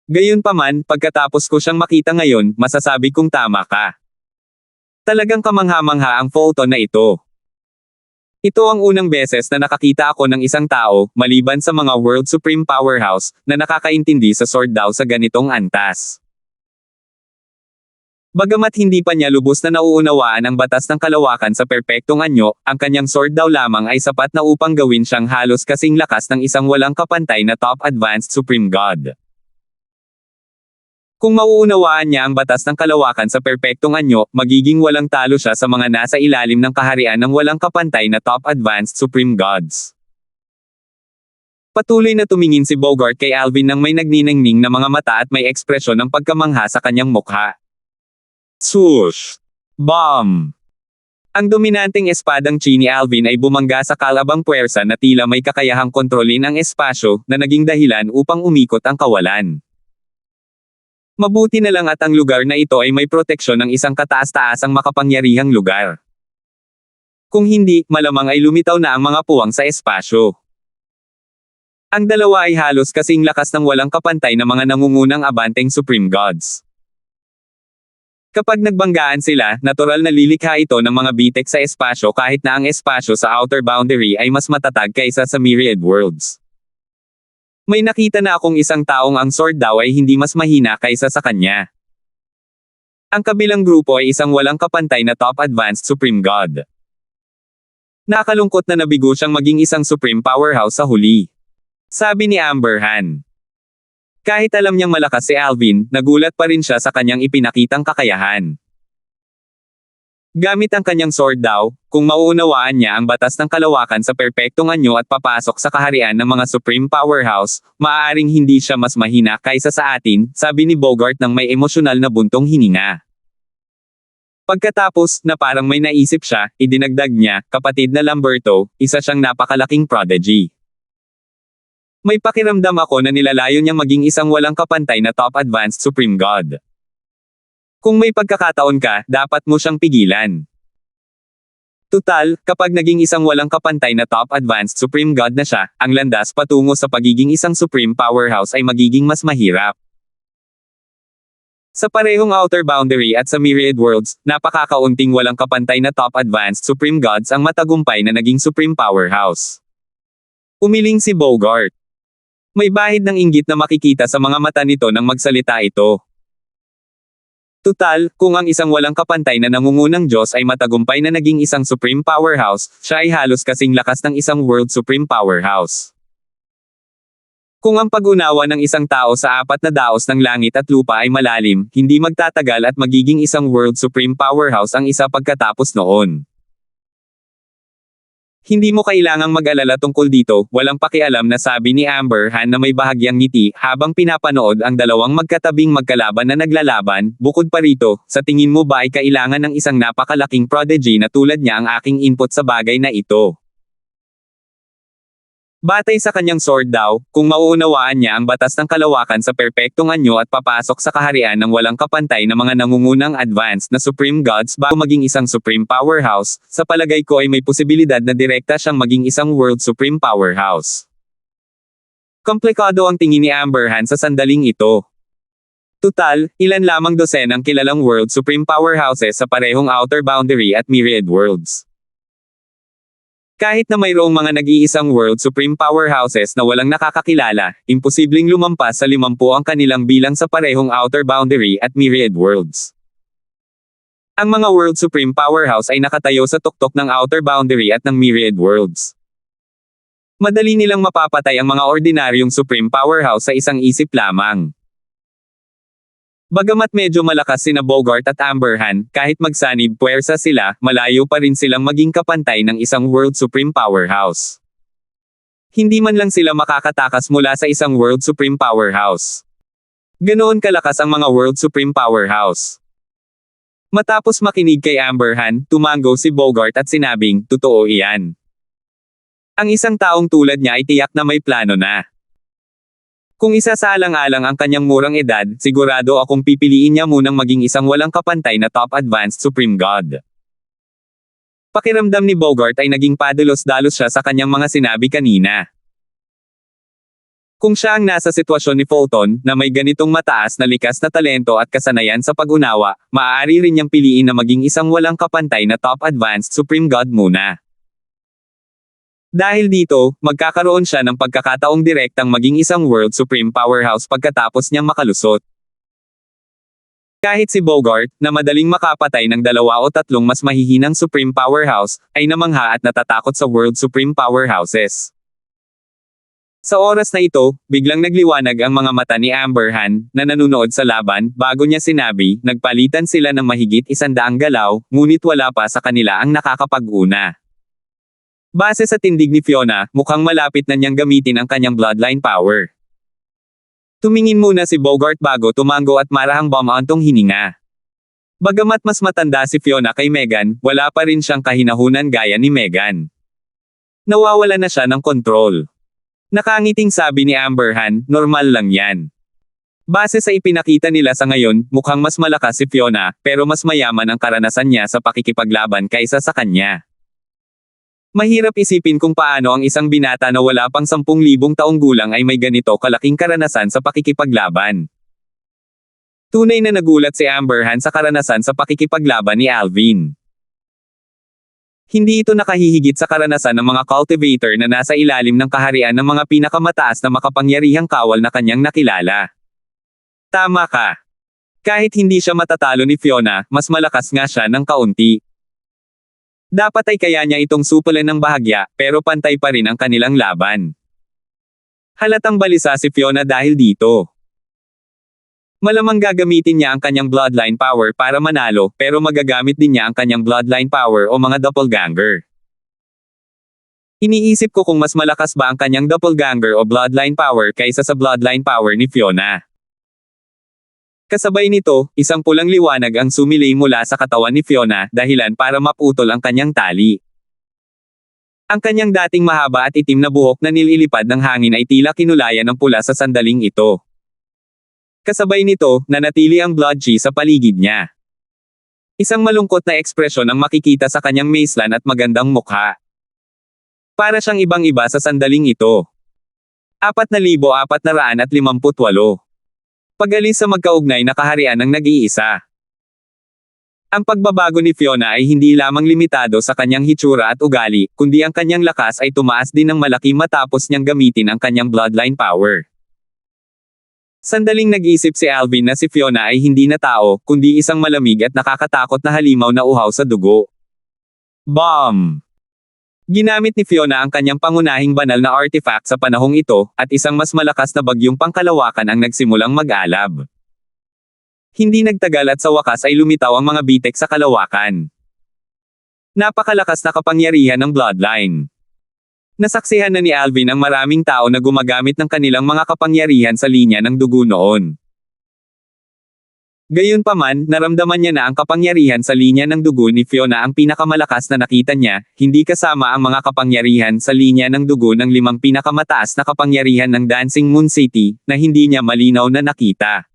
Gayunpaman, pagkatapos ko siyang makita ngayon, masasabi kong tama ka. Talagang kamangha-mangha ang photo na ito. Ito ang unang beses na nakakita ako ng isang tao, maliban sa mga World Supreme Powerhouse, na nakakaintindi sa sword daw sa ganitong antas. Bagamat hindi pa niya lubos na nauunawaan ang batas ng kalawakan sa perpektong anyo, ang kanyang sword daw lamang ay sapat na upang gawin siyang halos kasing lakas ng isang walang kapantay na top advanced Supreme God. Kung mauunawaan niya ang batas ng kalawakan sa perpektong anyo, magiging walang talo siya sa mga nasa ilalim ng kaharian ng walang kapantay na top advanced Supreme Gods. Patuloy na tumingin si Bogart kay Alvin nang may nagniningning na mga mata at may ekspresyon ng pagkamangha sa kanyang mukha. Swoosh! Bomb! Ang dominanteng espadang chi ni Alvin ay bumangga sa kalabang puwersa na tila may kakayahang kontrolin ang espasyo, na naging dahilan upang umikot ang kawalan. Mabuti na lang at ang lugar na ito ay may proteksyon ng isang kataas-taasang makapangyarihang lugar. Kung hindi, malamang ay lumitaw na ang mga puwang sa espasyo. Ang dalawa ay halos kasing lakas ng walang kapantay na mga nangungunang abanteng Supreme Gods. Kapag nagbanggaan sila, natural na lilikha ito ng mga bitek sa espasyo kahit na ang espasyo sa outer boundary ay mas matatag kaysa sa myriad worlds. May nakita na akong isang taong ang sword daw ay hindi mas mahina kaysa sa kanya. Ang kabilang grupo ay isang walang kapantay na top advanced Supreme God. Nakalungkot na nabigo siyang maging isang Supreme Powerhouse sa huli. Sabi ni Amber Han. Kahit alam niyang malakas si Alvin, nagulat pa rin siya sa kanyang ipinakitang kakayahan. Gamit ang kanyang sword daw, kung mauunawaan niya ang batas ng kalawakan sa perpektong anyo at papasok sa kaharian ng mga Supreme Powerhouse, maaaring hindi siya mas mahina kaysa sa atin, sabi ni Bogart nang may emosyonal na buntong hininga. Pagkatapos, na parang may naisip siya, idinagdag niya, "Kapatid na Lamberto, isa siyang napakalaking prodigy. May pakiramdam ako na nilalayo niyang maging isang walang kapantay na top advanced Supreme God. Kung may pagkakataon ka, dapat mo siyang pigilan. Tutal, kapag naging isang walang kapantay na top advanced Supreme God na siya, ang landas patungo sa pagiging isang Supreme Powerhouse ay magiging mas mahirap." Sa parehong outer boundary at sa myriad worlds, napakakaunting walang kapantay na top advanced Supreme Gods ang matagumpay na naging Supreme Powerhouse. Umiling si Bogart. May bahid ng inggit na makikita sa mga mata nito nang magsalita ito. Tutal, kung ang isang walang kapantay na nangungunang Diyos ay matagumpay na naging isang Supreme Powerhouse, siya ay halos kasing lakas ng isang World Supreme Powerhouse. Kung ang pag-unawa ng isang tao sa 4 na daos ng langit at lupa ay malalim, hindi magtatagal at magiging isang World Supreme Powerhouse ang isa pagkatapos noon. Hindi mo kailangang mag-alala tungkol dito, walang pakialam na sabi ni Amber Han na may bahagyang ngiti, habang pinapanood ang dalawang magkatabing magkalaban na naglalaban. Bukod pa rito, sa tingin mo ba ay kailangan ng isang napakalaking prodigy na tulad niya ang aking input sa bagay na ito? Batay sa kanyang sword daw, kung mauunawaan niya ang batas ng kalawakan sa perpektong anyo at papasok sa kaharian ng walang kapantay na mga nangungunang advanced na Supreme Gods bago maging isang Supreme Powerhouse, sa palagay ko ay may posibilidad na direkta siyang maging isang World Supreme Powerhouse. Komplikado ang tingin ni Amber Han sa sandaling ito. Tutal, ilan lamang dosenang kilalang World Supreme Powerhouses sa parehong outer boundary at myriad worlds. Kahit na mayroong mga nag-iisang World Supreme Powerhouses na walang nakakakilala, imposibleng lumampas sa 50 ang kanilang bilang sa parehong Outer Boundary at Myriad Worlds. Ang mga World Supreme Powerhouse ay nakatayo sa tuktok ng Outer Boundary at ng Myriad Worlds. Madali nilang mapapatay ang mga ordinaryong Supreme Powerhouse sa isang isip lamang. Bagamat medyo malakas sina Bogart at Amberhan, kahit magsanib puwersa sila, malayo pa rin silang maging kapantay ng isang World Supreme Powerhouse. Hindi man lang sila makakatakas mula sa isang World Supreme Powerhouse. Ganoon kalakas ang mga World Supreme Powerhouse. Matapos makinig kay Amberhan, tumango si Bogart at sinabing, totoo iyan. Ang isang taong tulad niya ay tiyak na may plano na. Kung isasaalang-alang ang kanyang murang edad, sigurado akong pipiliin niya munang maging isang walang kapantay na top advanced Supreme God. Pakiramdam ni Bogart ay naging padalos-dalos siya sa kanyang mga sinabi kanina. Kung siya ang nasa sitwasyon ni Fulton, na may ganitong mataas na likas na talento at kasanayan sa pag-unawa, maaari rin niyang piliin na maging isang walang kapantay na top advanced Supreme God muna. Dahil dito, magkakaroon siya ng pagkakataong direktang maging isang World Supreme Powerhouse pagkatapos niyang makalusot. Kahit si Bogart, na madaling makapatay ng 2 o 3 mas mahihinang Supreme Powerhouse, ay namangha at natatakot sa World Supreme Powerhouses. Sa oras na ito, biglang nagliwanag ang mga mata ni Amberhan, na nanunood sa laban, bago niya sinabi, nagpalitan sila ng mahigit 100 galaw, ngunit wala pa sa kanila ang nakakapag-una. Base sa tindig ni Fiona, mukhang malapit na niyang gamitin ang kanyang bloodline power. Tumingin muna si Bogart bago tumango at marahang bumantong hininga. Bagamat mas matanda si Fiona kay Megan, wala pa rin siyang kahinahunan gaya ni Megan. Nawawala na siya ng kontrol. Nakangiting sabi ni Amberhan, normal lang yan. Base sa ipinakita nila sa ngayon, mukhang mas malakas si Fiona, pero mas mayaman ang karanasan niya sa pakikipaglaban kaysa sa kanya. Mahirap isipin kung paano ang isang binata na wala pang 10,000 taong gulang ay may ganito kalaking karanasan sa pakikipaglaban. Tunay na nagulat si Amberhan sa karanasan sa pakikipaglaban ni Alvin. Hindi ito nakahihigit sa karanasan ng mga cultivator na nasa ilalim ng kaharian ng mga pinakamataas na makapangyarihang kawal na kanyang nakilala. Tama ka. Kahit hindi siya matatalo ni Fiona, mas malakas nga siya ng kaunti. Dapat ay kaya niya itong supulan ng bahagya, pero pantay pa rin ang kanilang laban. Halatang balisa si Fiona dahil dito. Malamang gagamitin niya ang kanyang bloodline power para manalo, pero magagamit din niya ang kanyang bloodline power o mga doppelganger. Iniisip ko kung mas malakas ba ang kanyang doppelganger o bloodline power kaysa sa bloodline power ni Fiona. Kasabay nito, isang pulang liwanag ang sumilay mula sa katawan ni Fiona, dahilan para maputol ang kanyang tali. Ang kanyang dating mahaba at itim na buhok na nililipad ng hangin ay tila kinulayan ng pula sa sandaling ito. Kasabay nito, nanatili ang blood chi sa paligid niya. Isang malungkot na ekspresyon ang makikita sa kanyang maislan at magandang mukha. Para siyang ibang-iba sa sandaling ito. 4,458. Pag-alis sa magkaugnay na kaharian ng nag-iisa. Ang pagbabago ni Fiona ay hindi lamang limitado sa kanyang hitsura at ugali, kundi ang kanyang lakas ay tumaas din ng malaki matapos niyang gamitin ang kanyang bloodline power. Sandaling nag-isip si Alvin na si Fiona ay hindi na tao, kundi isang malamig at nakakatakot na halimaw na uhaw sa dugo. Bomb! Ginamit ni Fiona ang kanyang pangunahing banal na artifact sa panahong ito, at isang mas malakas na bagyong pangkalawakan ang nagsimulang mag-alab. Hindi nagtagal at sa wakas ay lumitaw ang mga bitek sa kalawakan. Napakalakas na kapangyarihan ng bloodline. Nasaksihan na ni Alvin ang maraming tao na gumagamit ng kanilang mga kapangyarihan sa linya ng dugo noon. Gayunpaman, naramdaman niya na ang kapangyarihan sa linya ng dugo ni Fiona ang pinakamalakas na nakita niya, hindi kasama ang mga kapangyarihan sa linya ng dugo ng 5 pinakamataas na kapangyarihan ng Dancing Moon City, na hindi niya malinaw na nakita.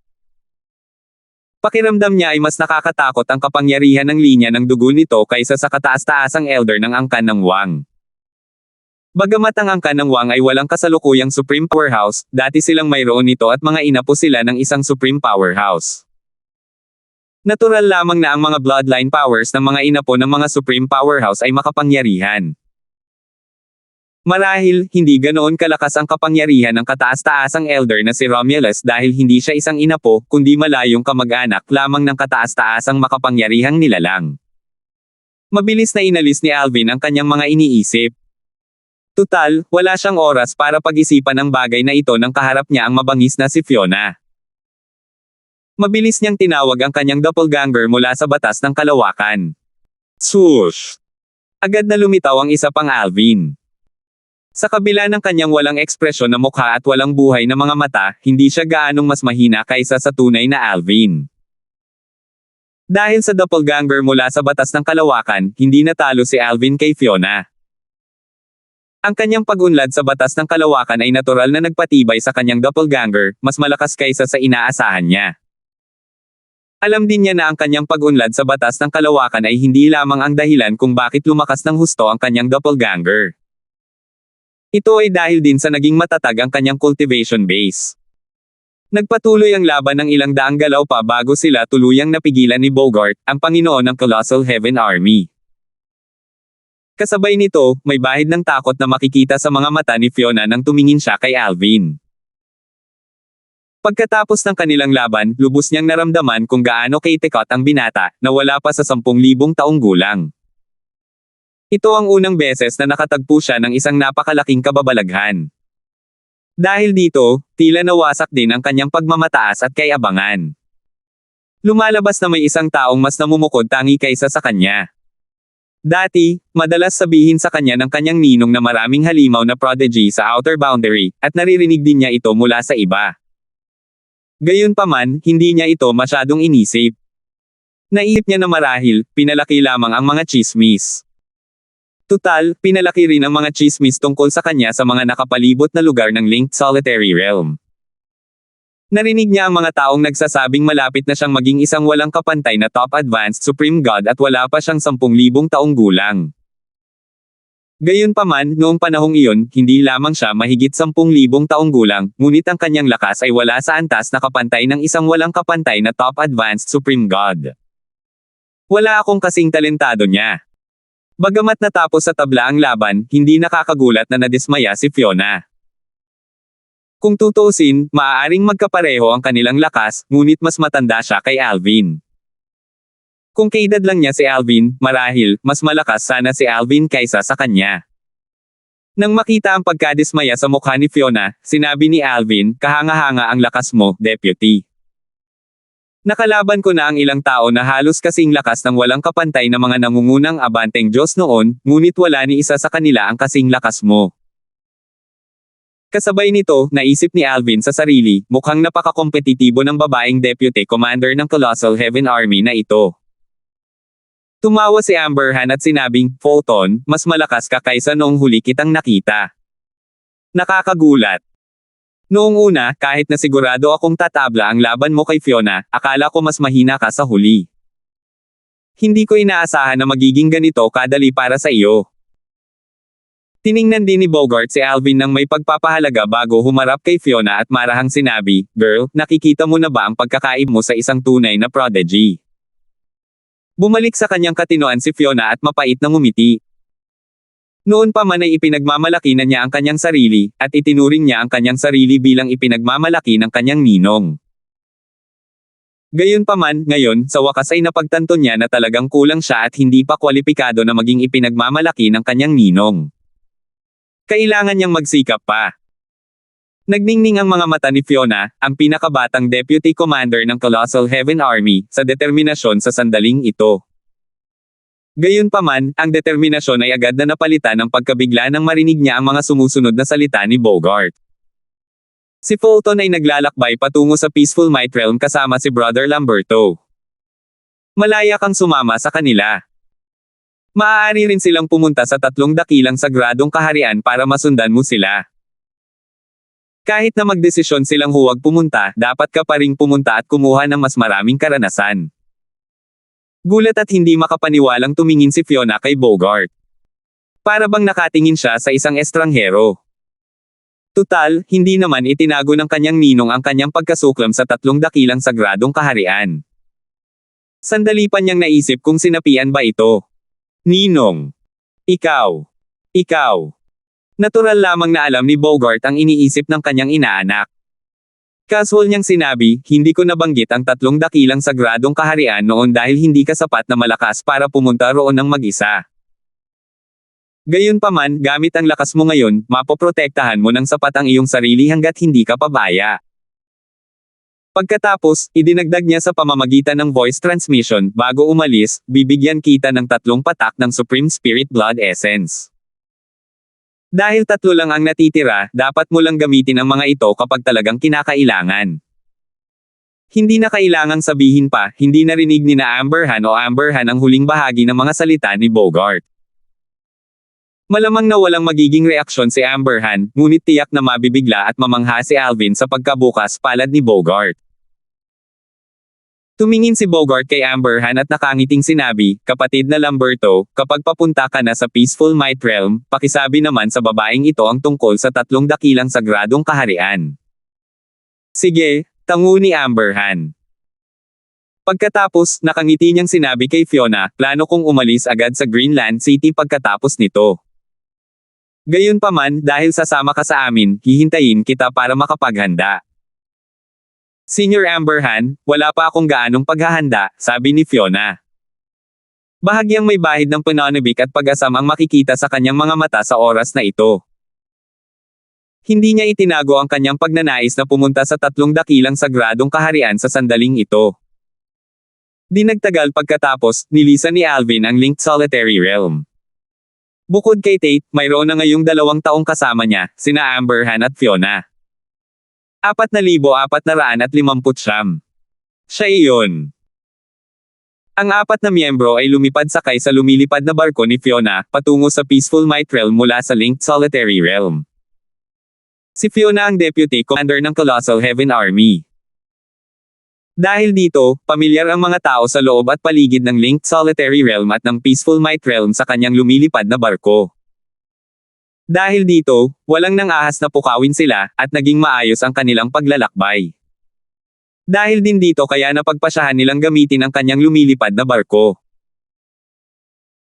Pakiramdam niya ay mas nakakatakot ang kapangyarihan ng linya ng dugo nito kaysa sa kataas-taasang elder ng angkan ng Wang. Bagamat ang angkan ng Wang ay walang kasalukuyang Supreme Powerhouse, dati silang mayroon nito at mga inapo sila ng isang Supreme Powerhouse. Natural lamang na ang mga bloodline powers ng mga inapo ng mga Supreme Powerhouse ay makapangyarihan. Marahil, hindi ganoon kalakas ang kapangyarihan ng kataas-taasang elder na si Romulus dahil hindi siya isang inapo, kundi malayong kamag-anak lamang ng kataas-taasang makapangyarihang nilalang. Mabilis na inalis ni Alvin ang kanyang mga iniisip. Tutal, wala siyang oras para pag-isipan ang bagay na ito nang kaharap niya ang mabangis na si Fiona. Mabilis niyang tinawag ang kanyang doppelganger mula sa batas ng kalawakan. Swoosh! Agad na lumitaw ang isa pang Alvin. Sa kabila ng kanyang walang ekspresyon na mukha at walang buhay na mga mata, hindi siya gaanong mas mahina kaysa sa tunay na Alvin. Dahil sa doppelganger mula sa batas ng kalawakan, hindi natalo si Alvin kay Fiona. Ang kanyang pag-unlad sa batas ng kalawakan ay natural na nagpatibay sa kanyang doppelganger, mas malakas kaysa sa inaasahan niya. Alam din niya na ang kanyang pag-unlad sa batas ng kalawakan ay hindi lamang ang dahilan kung bakit lumakas ng husto ang kanyang doppelganger. Ito ay dahil din sa naging matatag ang kanyang cultivation base. Nagpatuloy ang laban ng ilang daang galaw pa bago sila tuluyang napigilan ni Bogart, ang Panginoon ng Colossal Heaven Army. Kasabay nito, may bahid ng takot na makikita sa mga mata ni Fiona nang tumingin siya kay Alvin. Pagkatapos ng kanilang laban, lubos niyang naramdaman kung gaano kaitekot ang binata, na wala pa sa 10,000 taong gulang. Ito ang unang beses na nakatagpo siya ng isang napakalaking kababalaghan. Dahil dito, tila nawasak din ang kanyang pagmamataas at kayabangan. Lumalabas na may isang taong mas namumukod tangi kaysa sa kanya. Dati, madalas sabihin sa kanya ng kanyang ninong na maraming halimaw na prodigy sa outer boundary, at naririnig din niya ito mula sa iba. Gayunpaman, hindi niya ito masyadong inisip. Naisip niya na marahil, pinalaki lamang ang mga chismis. Tutal, pinalaki rin ang mga chismis tungkol sa kanya sa mga nakapalibot na lugar ng Linked Solitary Realm. Narinig niya ang mga taong nagsasabing malapit na siyang maging isang walang kapantay na top advanced supreme god at wala pa siyang 10,000 taong gulang. Gayunpaman, noong panahong iyon, hindi lamang siya mahigit 10,000 taong gulang, ngunit ang kanyang lakas ay wala sa antas na kapantay ng isang walang kapantay na top advanced supreme god. Wala akong kasing talentado niya. Bagamat natapos sa tabla ang laban, hindi nakakagulat na nadismaya si Fiona. Kung tutuusin, maaaring magkapareho ang kanilang lakas, ngunit mas matanda siya kay Alvin. Kung kaedad lang niya si Alvin, marahil, mas malakas sana si Alvin kaysa sa kanya. Nang makita ang pagkadismaya sa mukha ni Fiona, sinabi ni Alvin, "Kahanga-hanga ang lakas mo, Deputy. Nakalaban ko na ang ilang tao na halos kasing lakas ng walang kapantay na mga nangungunang abanteng Diyos noon, ngunit wala ni isa sa kanila ang kasing lakas mo." Kasabay nito, naisip ni Alvin sa sarili, mukhang napakakompetitibo ng babaeng deputy commander ng Colossal Heaven Army na ito. Tumawa si Amberhan at sinabing, "Fulton, mas malakas ka kaysa noong huli kitang nakita." Nakakagulat. Noong una, kahit na sigurado akong tatabla ang laban mo kay Fiona, akala ko mas mahina ka sa huli. Hindi ko inaasahan na magiging ganito kadali para sa iyo. Tiningnan din ni Bogart si Alvin nang may pagpapahalaga bago humarap kay Fiona at marahang sinabi, "Girl, nakikita mo na ba ang pagkakaib mo sa isang tunay na prodigy?" Bumalik sa kanyang katinoan si Fiona at mapait na ngumiti. Noon pa man ay ipinagmamalaki na niya ang kanyang sarili, at itinuring niya ang kanyang sarili bilang ipinagmamalaki ng kanyang ninong. Gayunpaman, ngayon, sa wakas ay napagtanto niya na talagang kulang siya at hindi pa kwalipikado na maging ipinagmamalaki ng kanyang ninong. Kailangan niyang magsikap pa. Nagningning ang mga mata ni Fiona, ang pinakabatang deputy commander ng Colossal Heaven Army, sa determinasyon sa sandaling ito. Gayunpaman, ang determinasyon ay agad na napalitan ng pagkabigla nang marinig niya ang mga sumusunod na salita ni Bogart. Si Fulton ay naglalakbay patungo sa Peaceful Might Realm kasama si Brother Lamberto. Malaya kang sumama sa kanila. Maaari rin silang pumunta sa 3 dakilang sagradong kaharian para masundan mo sila. Kahit na magdesisyon silang huwag pumunta, dapat ka pa ring pumunta at kumuha ng mas maraming karanasan. Gulat at hindi makapaniwalang tumingin si Fiona kay Bogart. Para bang nakatingin siya sa isang estranghero. Tutal, hindi naman itinago ng kanyang ninong ang kanyang pagkasuklam sa 3 dakilang sagradong kaharian. Sandali pa niyang naisip kung sinapian ba ito. "Ninong. Ikaw. Natural lamang na alam ni Bogart ang iniisip ng kanyang inaanak. Casual niyang sinabi, hindi ko nabanggit ang 3 dakilang sagradong kaharian noon dahil hindi ka sapat na malakas para pumunta roon ng mag-isa. Gayunpaman, gamit ang lakas mo ngayon, mapoprotektahan mo ng sapat ang iyong sarili hanggat hindi ka pabaya. Pagkatapos, idinagdag niya sa pamamagitan ng voice transmission, bago umalis, bibigyan kita ng 3 patak ng Supreme Spirit Blood Essence. Dahil 3 lang ang natitira, dapat mo lang gamitin ang mga ito kapag talagang kinakailangan. Hindi na kailangang sabihin pa, hindi narinig ni na Amberhan o Amberhan ang huling bahagi ng mga salita ni Bogart. Malamang na walang magiging reaksyon si Amberhan, ngunit tiyak na mabibigla at mamangha si Alvin sa pagkabukas palad ni Bogart. Tumingin si Bogart kay Amberhan at nakangiting sinabi, "Kapatid na Lamberto, kapag papunta ka na sa Peaceful Might Realm, pakisabi naman sa babaeng ito ang tungkol sa 3 dakilang sagradong kaharian." "Sige," tango ni Amberhan. Pagkatapos, nakangiti niyang sinabi kay Fiona, "Plano kong umalis agad sa Greenland City pagkatapos nito. Gayunpaman, dahil sasama ka sa amin, hihintayin kita para makapaghanda." "Senior Amberhan, wala pa akong gaanong paghahanda," sabi ni Fiona. Bahagyang may bahid ng pananabik at pag-asam ang makikita sa kanyang mga mata sa oras na ito. Hindi niya itinago ang kanyang pagnanais na pumunta sa 3 dakilang sagradong kaharian sa sandaling ito. Di nagtagal pagkatapos, nilisan ni Alvin ang Linked Solitary Realm. Bukod kay Tate, mayroon na ngayong 2 taong kasama niya, sina Amberhan at Fiona. 4,459. Siya iyon. Ang 4 na miyembro ay lumipad sakay sa lumilipad na barko ni Fiona, patungo sa Peaceful Might Realm mula sa Linked Solitary Realm. Si Fiona ang Deputy Commander ng Colossal Heaven Army. Dahil dito, pamilyar ang mga tao sa loob at paligid ng Linked Solitary Realm at ng Peaceful Might Realm sa kanyang lumilipad na barko. Dahil dito, walang nang ahas na pukawin sila, at naging maayos ang kanilang paglalakbay. Dahil din dito kaya napagpasyahan nilang gamitin ang kanyang lumilipad na barko.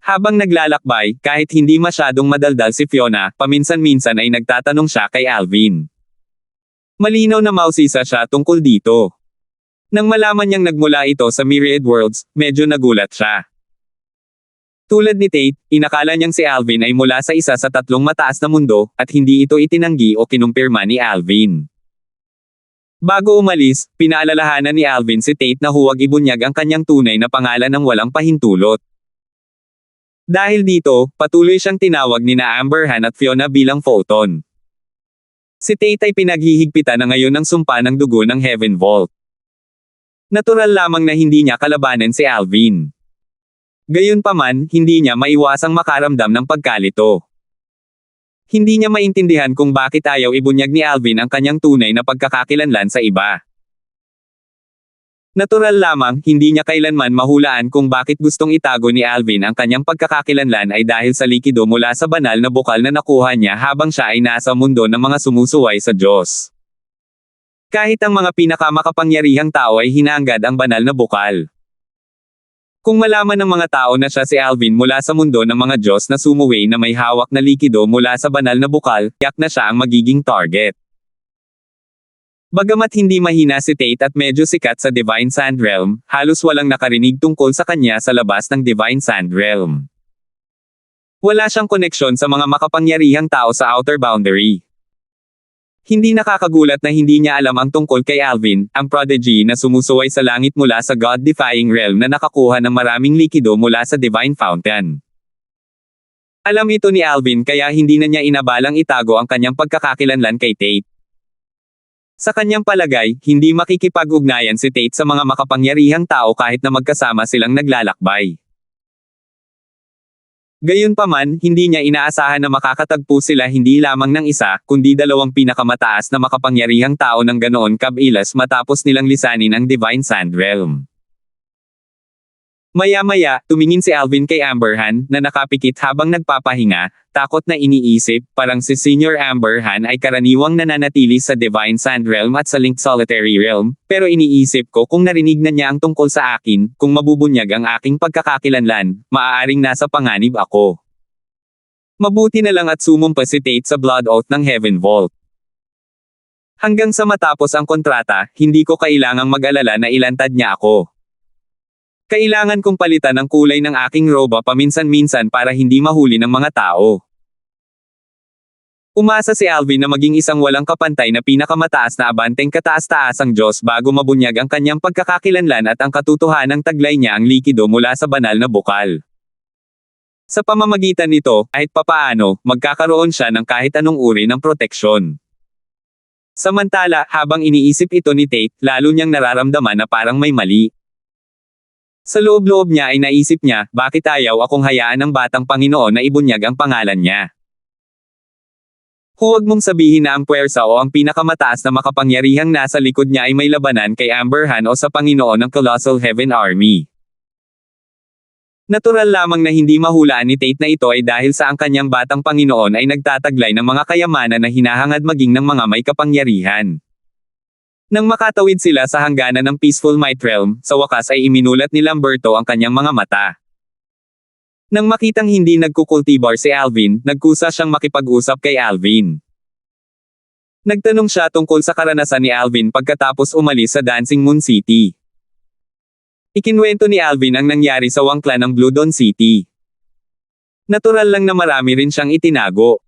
Habang naglalakbay, kahit hindi masyadong madaldal si Fiona, paminsan-minsan ay nagtatanong siya kay Alvin. Malinaw na mausisa siya tungkol dito. Nang malaman niyang nagmula ito sa Myriad Worlds, medyo nagulat siya. Tulad ni Tate, inakala niyang si Alvin ay mula sa isa sa 3 mataas na mundo, at hindi ito itinanggi o kinumpirma ni Alvin. Bago umalis, pinaalalahanan ni Alvin si Tate na huwag ibunyag ang kanyang tunay na pangalan ng walang pahintulot. Dahil dito, patuloy siyang tinawag ni na Amberhan at Fiona bilang Photon. Si Tate ay pinaghihigpitan na ngayon ng sumpa ng dugo ng Heaven Vault. Natural lamang na hindi niya kalabanan si Alvin. Gayunpaman, hindi niya maiwasang makaramdam ng pagkalito. Hindi niya maintindihan kung bakit ayaw ibunyag ni Alvin ang kanyang tunay na pagkakakilanlan sa iba. Natural lamang, hindi niya kailanman mahulaan kung bakit gustong itago ni Alvin ang kanyang pagkakakilanlan ay dahil sa likido mula sa banal na bukal na nakuha niya habang siya ay nasa mundo ng mga sumusuway sa Diyos. Kahit ang mga pinakamakapangyarihang tao ay hinahangad ang banal na bukal. Kung malaman ng mga tao na siya si Alvin mula sa mundo ng mga Diyos na sumuway na may hawak na likido mula sa banal na bukal, tiyak na siya ang magiging target. Bagamat hindi mahina si Tate at medyo sikat sa Divine Sand Realm, halos walang nakarinig tungkol sa kanya sa labas ng Divine Sand Realm. Wala siyang koneksyon sa mga makapangyarihang tao sa Outer Boundary. Hindi nakakagulat na hindi niya alam ang tungkol kay Alvin, ang prodigy na sumusuway sa langit mula sa God-defying realm na nakakuha ng maraming likido mula sa Divine Fountain. Alam ito ni Alvin kaya hindi na niya inabalang itago ang kanyang pagkakakilanlan kay Tate. Sa kanyang palagay, hindi makikipag-ugnayan si Tate sa mga makapangyarihang tao kahit na magkasama silang naglalakbay. Gayunpaman, hindi niya inaasahan na makakatagpo sila hindi lamang ng isa, kundi 2 pinakamataas na makapangyarihang tao ng ganoon kabilas matapos nilang lisanin ang Divine Sand Realm. Maya-maya, tumingin si Alvin kay Amberhan, na nakapikit habang nagpapahinga, takot na iniisip, parang si Senior Amberhan ay karaniwang nananatili sa Divine Sand Realm at sa Linked Solitary Realm, pero iniisip ko kung narinig na niya ang tungkol sa akin, kung mabubunyag ang aking pagkakakilanlan, maaaring nasa panganib ako. Mabuti na lang at sumumpa si Tate sa Blood Oath ng Heaven Vault. Hanggang sa matapos ang kontrata, hindi ko kailangang mag-alala na ilantad niya ako. Kailangan kong palitan ang kulay ng aking roba paminsan-minsan para hindi mahuli ng mga tao. Umasa si Alvin na maging isang walang kapantay na pinakamataas na abanteng kataas-taasang Diyos bago mabunyag ang kanyang pagkakakilanlan at ang katotohanang taglay niya ang likido mula sa banal na bukal. Sa pamamagitan nito, kahit papaano, magkakaroon siya ng kahit anong uri ng proteksyon. Samantala, habang iniisip ito ni Tate, lalo niyang nararamdaman na parang may mali. Sa loob-loob niya ay naisip niya, bakit ayaw akong hayaan ng batang Panginoon na ibunyag ang pangalan niya? Huwag mong sabihin na ang puwersa o ang pinakamataas na makapangyarihang nasa likod niya ay may labanan kay Amberhan o sa Panginoon ng Colossal Heaven Army. Natural lamang na hindi mahulaan ni Tate na ito ay dahil sa ang kanyang batang Panginoon ay nagtataglay ng mga kayamanan na hinahangad maging ng mga may kapangyarihan. Nang makatawid sila sa hangganan ng Peaceful Might Realm, sa wakas ay iminulat ni Lamberto ang kanyang mga mata. Nang makitang hindi nagkukultibar si Alvin, nagkusa siyang makipag-usap kay Alvin. Nagtanong siya tungkol sa karanasan ni Alvin pagkatapos umalis sa Dancing Moon City. Ikinwento ni Alvin ang nangyari sa wangkla ng Blue Dawn City. Natural lang na marami rin siyang itinago.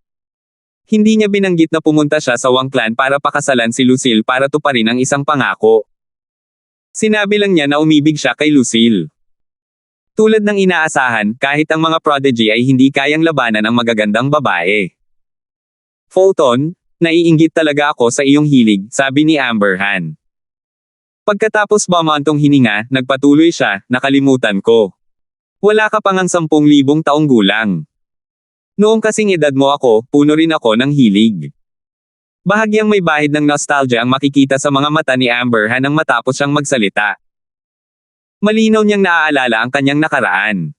Hindi niya binanggit na pumunta siya sa wangklan para pakasalan si Lucille para tuparin ang isang pangako. Sinabi lang niya na umibig siya kay Lucille. Tulad ng inaasahan, kahit ang mga prodigy ay hindi kayang labanan ang magagandang babae. Fulton, naiinggit talaga ako sa iyong hilig, sabi ni Amberhan. Pagkatapos bumantong hininga, nagpatuloy siya, nakalimutan ko. Wala ka pang ang 10,000 taong gulang. Noong kasing edad mo ako, puno rin ako ng hilig. Bahagyang may bahid ng nostalgia ang makikita sa mga mata ni Amberhan nang matapos siyang magsalita. Malinaw niyang naaalala ang kanyang nakaraan.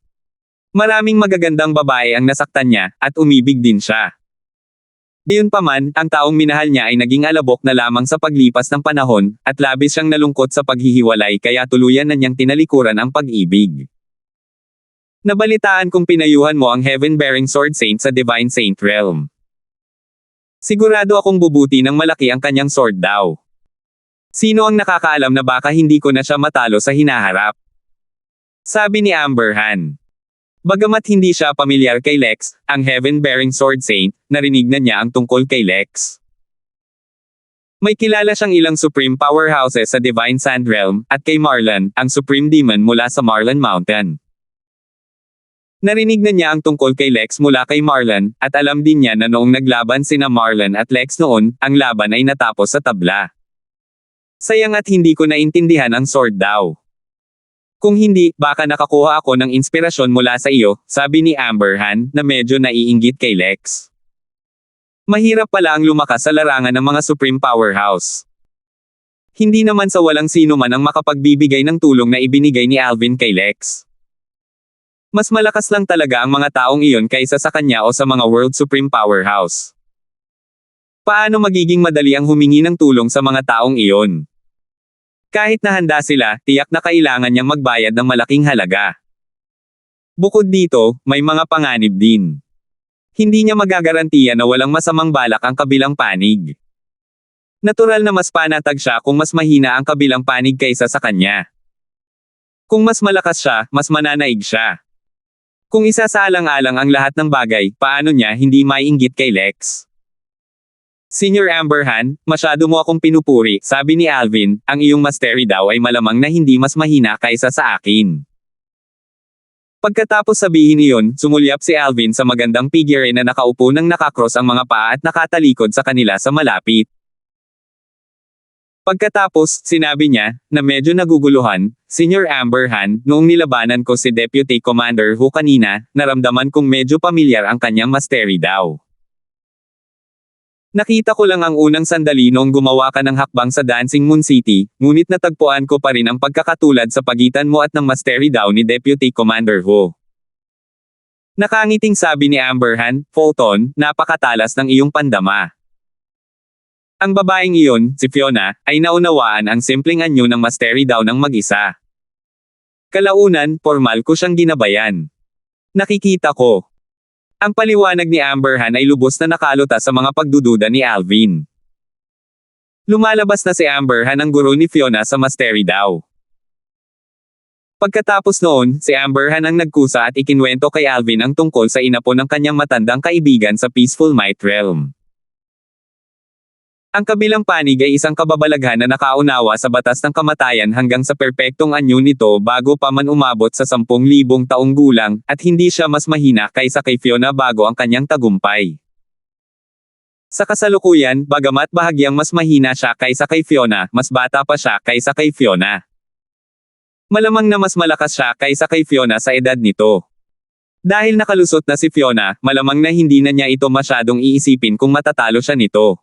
Maraming magagandang babae ang nasaktan niya, at umibig din siya. Gayunpaman, ang taong minahal niya ay naging alabok na lamang sa paglipas ng panahon, at labis siyang nalungkot sa paghihiwalay kaya tuluyan na niyang tinalikuran ang pag-ibig. Nabalitaan kong pinayuhan mo ang Heaven-bearing Sword Saint sa Divine Saint Realm. Sigurado akong bubuti ng malaki ang kanyang sword daw. Sino ang nakakaalam na baka hindi ko na siya matalo sa hinaharap? Sabi ni Amberhan. Bagamat hindi siya pamilyar kay Lex, ang Heaven-bearing Sword Saint, narinig na niya ang tungkol kay Lex. May kilala siyang ilang supreme powerhouses sa Divine Sand Realm, at kay Marlon, ang supreme demon mula sa Marlon Mountain. Narinig na niya ang tungkol kay Lex mula kay Marlon, at alam din niya na noong naglaban sina Marlon at Lex noon, ang laban ay natapos sa tabla. Sayang at hindi ko naintindihan ang sword daw. Kung hindi, baka nakakuha ako ng inspirasyon mula sa iyo, sabi ni Amberhan, na medyo naiinggit kay Lex. Mahirap pala ang lumakas sa larangan ng mga Supreme Powerhouse. Hindi naman sa walang sino man ang makapagbibigay ng tulong na ibinigay ni Alvin kay Lex. Mas malakas lang talaga ang mga taong iyon kaysa sa kanya o sa mga World Supreme Powerhouse. Paano magiging madali ang humingi ng tulong sa mga taong iyon? Kahit na handa sila, tiyak na kailangan niyang magbayad ng malaking halaga. Bukod dito, may mga panganib din. Hindi niya magagarantiya na walang masamang balak ang kabilang panig. Natural na mas panatag siya kung mas mahina ang kabilang panig kaysa sa kanya. Kung mas malakas siya, mas mananaig siya. Kung isasaalang-alang ang lahat ng bagay, paano niya hindi maiinggit kay Lex? Senior Amberhan, masyado mo akong pinupuri, sabi ni Alvin, ang iyong mastery daw ay malamang na hindi mas mahina kaysa sa akin. Pagkatapos sabihin iyon, sumulyap si Alvin sa magandang figure na nakaupo nang nakakross ang mga paa at nakatalikod sa kanila sa malapit. Pagkatapos, sinabi niya, na medyo naguguluhan, Senior Amberhan, noong nilabanan ko si Deputy Commander Hu kanina, naramdaman kong medyo pamilyar ang kanyang mastery daw. Nakita ko lang ang unang sandali noong gumawa ka ng hakbang sa Dancing Moon City, ngunit natagpuan ko pa rin ang pagkakatulad sa pagitan mo at ng mastery daw ni Deputy Commander Hu. Nakangiting sabi ni Amberhan, Fulton, napakatalas ng iyong pandama. Ang babaeng iyon, si Fiona, ay naunawaan ang simpleng anyo ng mastery daw ng mag-isa. Kalaunan, formal ko siyang ginabayan. Nakikita ko. Ang paliwanag ni Amber Han ay lubos na nakalota sa mga pagdududa ni Alvin. Lumalabas na si Amber Han ang guro ni Fiona sa mastery daw. Pagkatapos noon, si Amber Han ang nagkusa at ikinwento kay Alvin ang tungkol sa inapo ng kanyang matandang kaibigan sa Peaceful Might Realm. Ang kabilang panig ay isang kababalaghan na nakaunawa sa batas ng kamatayan hanggang sa perpektong anyo nito bago pa man umabot sa 10,000 taong gulang, at hindi siya mas mahina kaysa kay Fiona bago ang kanyang tagumpay. Sa kasalukuyan, bagamat bahagyang mas mahina siya kaysa kay Fiona, mas bata pa siya kaysa kay Fiona. Malamang na mas malakas siya kaysa kay Fiona sa edad nito. Dahil nakalusot na si Fiona, malamang na hindi na niya ito masyadong iisipin kung matatalo siya nito.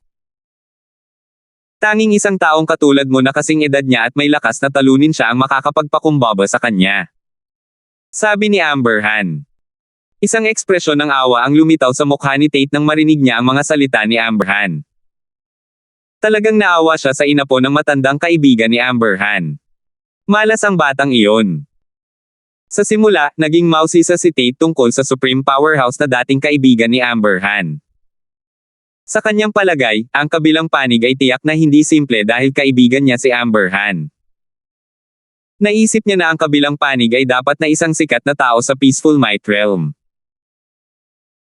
Tanging isang taong katulad mo na kasing edad niya at may lakas na talunin siya ang makakapagpakumbaba sa kanya. Sabi ni Amber Han. Isang ekspresyon ng awa ang lumitaw sa mukha ni Tate nang marinig niya ang mga salita ni Amber Han. Talagang naawa siya sa inapo ng matandang kaibigan ni Amber Han. Malas ang batang iyon. Sa simula, naging mausisa si Tate tungkol sa Supreme Powerhouse na dating kaibigan ni Amber Han. Sa kanyang palagay, ang kabilang panig ay tiyak na hindi simple dahil kaibigan niya si Amber Han. Naisip niya na ang kabilang panig ay dapat na isang sikat na tao sa Peaceful Might Realm.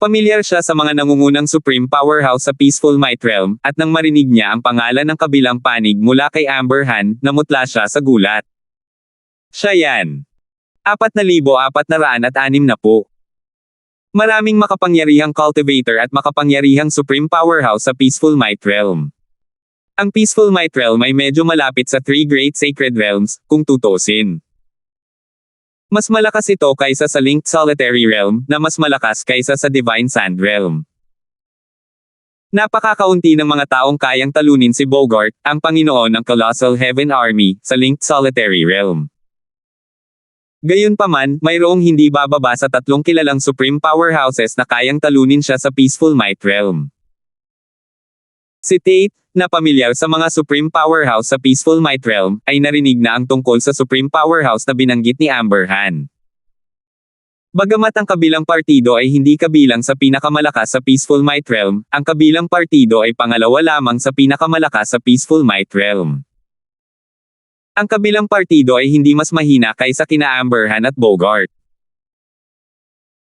Pamilyar siya sa mga nangungunang Supreme Powerhouse sa Peaceful Might Realm, at nang marinig niya ang pangalan ng kabilang panig mula kay Amber Han, namutla siya sa gulat. Siya yan. 4,406 na po. Maraming makapangyarihang cultivator at makapangyarihang Supreme Powerhouse sa Peaceful Might Realm. Ang Peaceful Might Realm ay medyo malapit sa 3 Great Sacred Realms, kung tutuusin. Mas malakas ito kaysa sa Linked Solitary Realm, na mas malakas kaysa sa Divine Sand Realm. Napakakaunti ng mga taong kayang talunin si Bogart, ang Panginoon ng Colossal Heaven Army, sa Linked Solitary Realm. Gayunpaman, mayroong hindi bababa sa 3 kilalang Supreme Powerhouses na kayang talunin siya sa Peaceful Might Realm. Si Tate, na pamilyar sa mga Supreme Powerhouse sa Peaceful Might Realm, ay narinig na ang tungkol sa Supreme Powerhouse na binanggit ni Amber Han. Bagamat ang kabilang partido ay hindi kabilang sa pinakamalakas sa Peaceful Might Realm, ang kabilang partido ay pangalawa lamang sa pinakamalakas sa Peaceful Might Realm. Ang kabilang partido ay hindi mas mahina kaysa kina Amber Han at Bogart.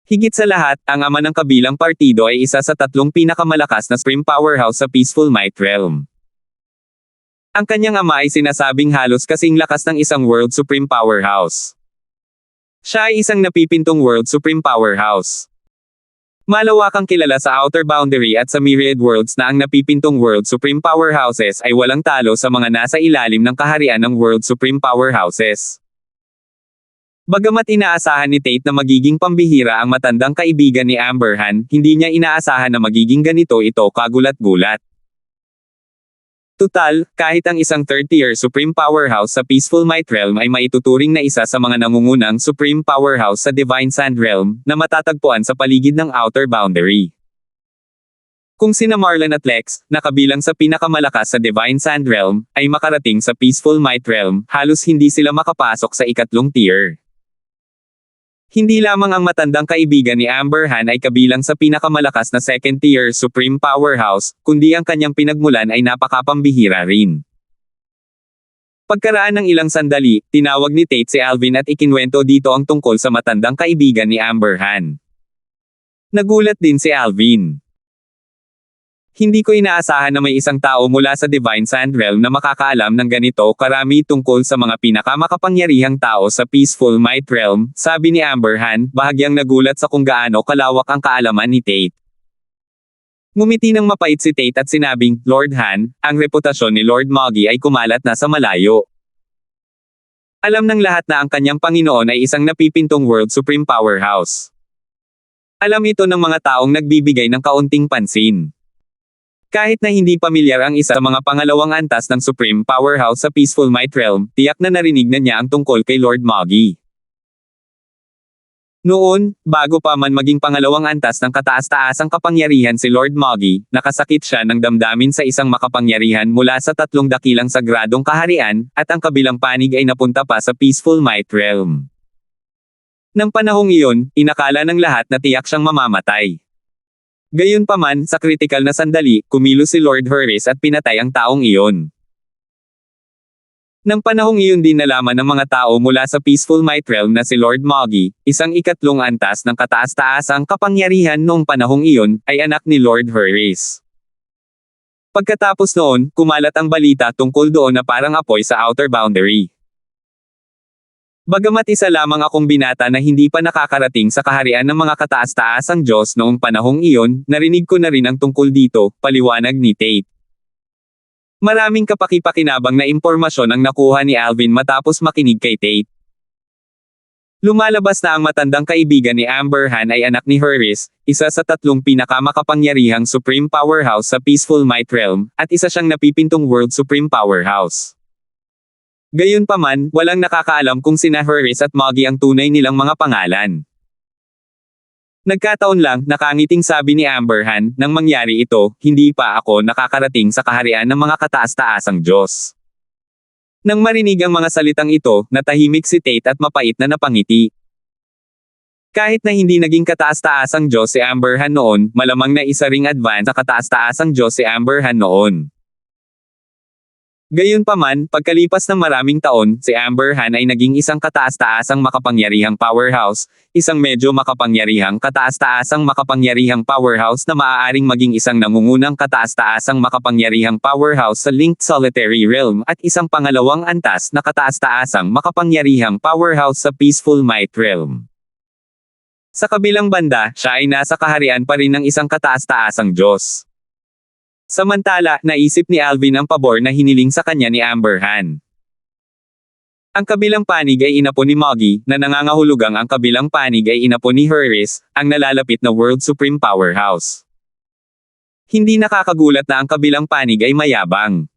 Higit sa lahat, ang ama ng kabilang partido ay isa sa 3 pinakamalakas na Supreme Powerhouse sa Peaceful Might Realm. Ang kanyang ama ay sinasabing halos kasing lakas ng isang World Supreme Powerhouse. Siya ay isang napipintong World Supreme Powerhouse. Malawakang kilala sa Outer Boundary at sa Myriad Worlds na ang napipintong World Supreme Powerhouses ay walang talo sa mga nasa ilalim ng kaharian ng World Supreme Powerhouses. Bagamat inaasahan ni Tate na magiging pambihira ang matandang kaibigan ni Amber Han, hindi niya inaasahan na magiging ganito ito kagulat-gulat. Tutal, kahit ang isang 3rd-tier Supreme Powerhouse sa Peaceful Might Realm ay maituturing na isa sa mga nangungunang Supreme Powerhouse sa Divine Sand Realm, na matatagpuan sa paligid ng Outer Boundary. Kung sina Marlon at Lex, na kabilang sa pinakamalakas sa Divine Sand Realm, ay makarating sa Peaceful Might Realm, halos hindi sila makapasok sa 2nd tier. Hindi lamang ang matandang kaibigan ni Amber Han ay kabilang sa pinakamalakas na 2nd tier Supreme Powerhouse, kundi ang kanyang pinagmulan ay napakapambihira rin. Pagkaraan ng ilang sandali, tinawag ni Tate si Alvin at ikinwento dito ang tungkol sa matandang kaibigan ni Amber Han. Nagulat din si Alvin. Hindi ko inaasahan na may isang tao mula sa Divine Sand Realm na makakaalam ng ganito karami tungkol sa mga pinakamakapangyarihang tao sa Peaceful Might Realm, sabi ni Amber Han, bahagyang nagulat sa kung gaano kalawak ang kaalaman ni Tate. Ngumiti ng mapait si Tate at sinabing, Lord Han, ang reputasyon ni Lord Moggy ay kumalat na sa malayo. Alam ng lahat na ang kanyang Panginoon ay isang napipintong World Supreme Powerhouse. Alam ito ng mga taong nagbibigay ng kaunting pansin. Kahit na hindi pamilyar ang isa sa mga pangalawang antas ng Supreme Powerhouse sa Peaceful Might Realm, tiyak na narinig na niya ang tungkol kay Lord Moggy. Noon, bago pa man maging pangalawang antas ng kataas-taasang kapangyarihan si Lord Moggy, nakasakit siya ng damdamin sa isang makapangyarihan mula sa 3 dakilang sagradong kaharian, at ang kabilang panig ay napunta pa sa Peaceful Might Realm. Nang panahong iyon, inakala ng lahat na tiyak siyang mamamatay. Gayunpaman, sa kritikal na sandali, kumilos si Lord Harris at pinatay ang taong iyon. Nang panahong iyon din nalaman ng mga tao mula sa Peaceful Might Realm na si Lord Moggy, isang ikatlong antas ng kataas-taasang kapangyarihan noong panahong iyon, ay anak ni Lord Harris. Pagkatapos noon, kumalat ang balita tungkol doon na parang apoy sa outer boundary. Bagamat isa lamang akong binata na hindi pa nakakarating sa kaharian ng mga kataas-taasang Diyos noong panahong iyon, narinig ko na rin ang tungkol dito, paliwanag ni Tate. Maraming kapaki-pakinabang na impormasyon ang nakuha ni Alvin matapos makinig kay Tate. Lumalabas na ang matandang kaibigan ni Amber Han ay anak ni Harris, isa sa tatlong pinakamakapangyarihang Supreme Powerhouse sa Peaceful Might Realm, at isa siyang napipintong World Supreme Powerhouse. Gayunpaman, walang nakakaalam kung sina Harris at Moggy ang tunay nilang mga pangalan. Nagkataon lang, nakangiting sabi ni Amber Han, nang mangyari ito, hindi pa ako nakakarating sa kaharian ng mga kataas-taasang Diyos. Nang marinig ang mga salitang ito, natahimik si Tate at mapait na napangiti. Kahit na hindi naging kataas-taasang Diyos si Amber Han noon, malamang na isa ring advance sa kataas-taasang Diyos si Amber Han noon. Gayunpaman, pagkalipas ng maraming taon, si Amber Han ay naging isang kataas-taasang makapangyarihang powerhouse, isang medyo makapangyarihang kataas-taasang makapangyarihang powerhouse na maaaring maging isang nangungunang kataas-taasang makapangyarihang powerhouse sa Linked Solitary Realm at isang pangalawang antas na kataas-taasang makapangyarihang powerhouse sa Peaceful Might Realm. Sa kabilang banda, siya ay nasa kaharian pa rin ng isang kataas-taasang Diyos. Samantala, naisip ni Alvin ang pabor na hiniling sa kanya ni Amber Han. Ang kabilang panig ay inapon ni Moggy, na nangangahulugang ang kabilang panig ay inapon ni Harris, ang nalalapit na World Supreme Powerhouse. Hindi nakakagulat na ang kabilang panig ay mayabang.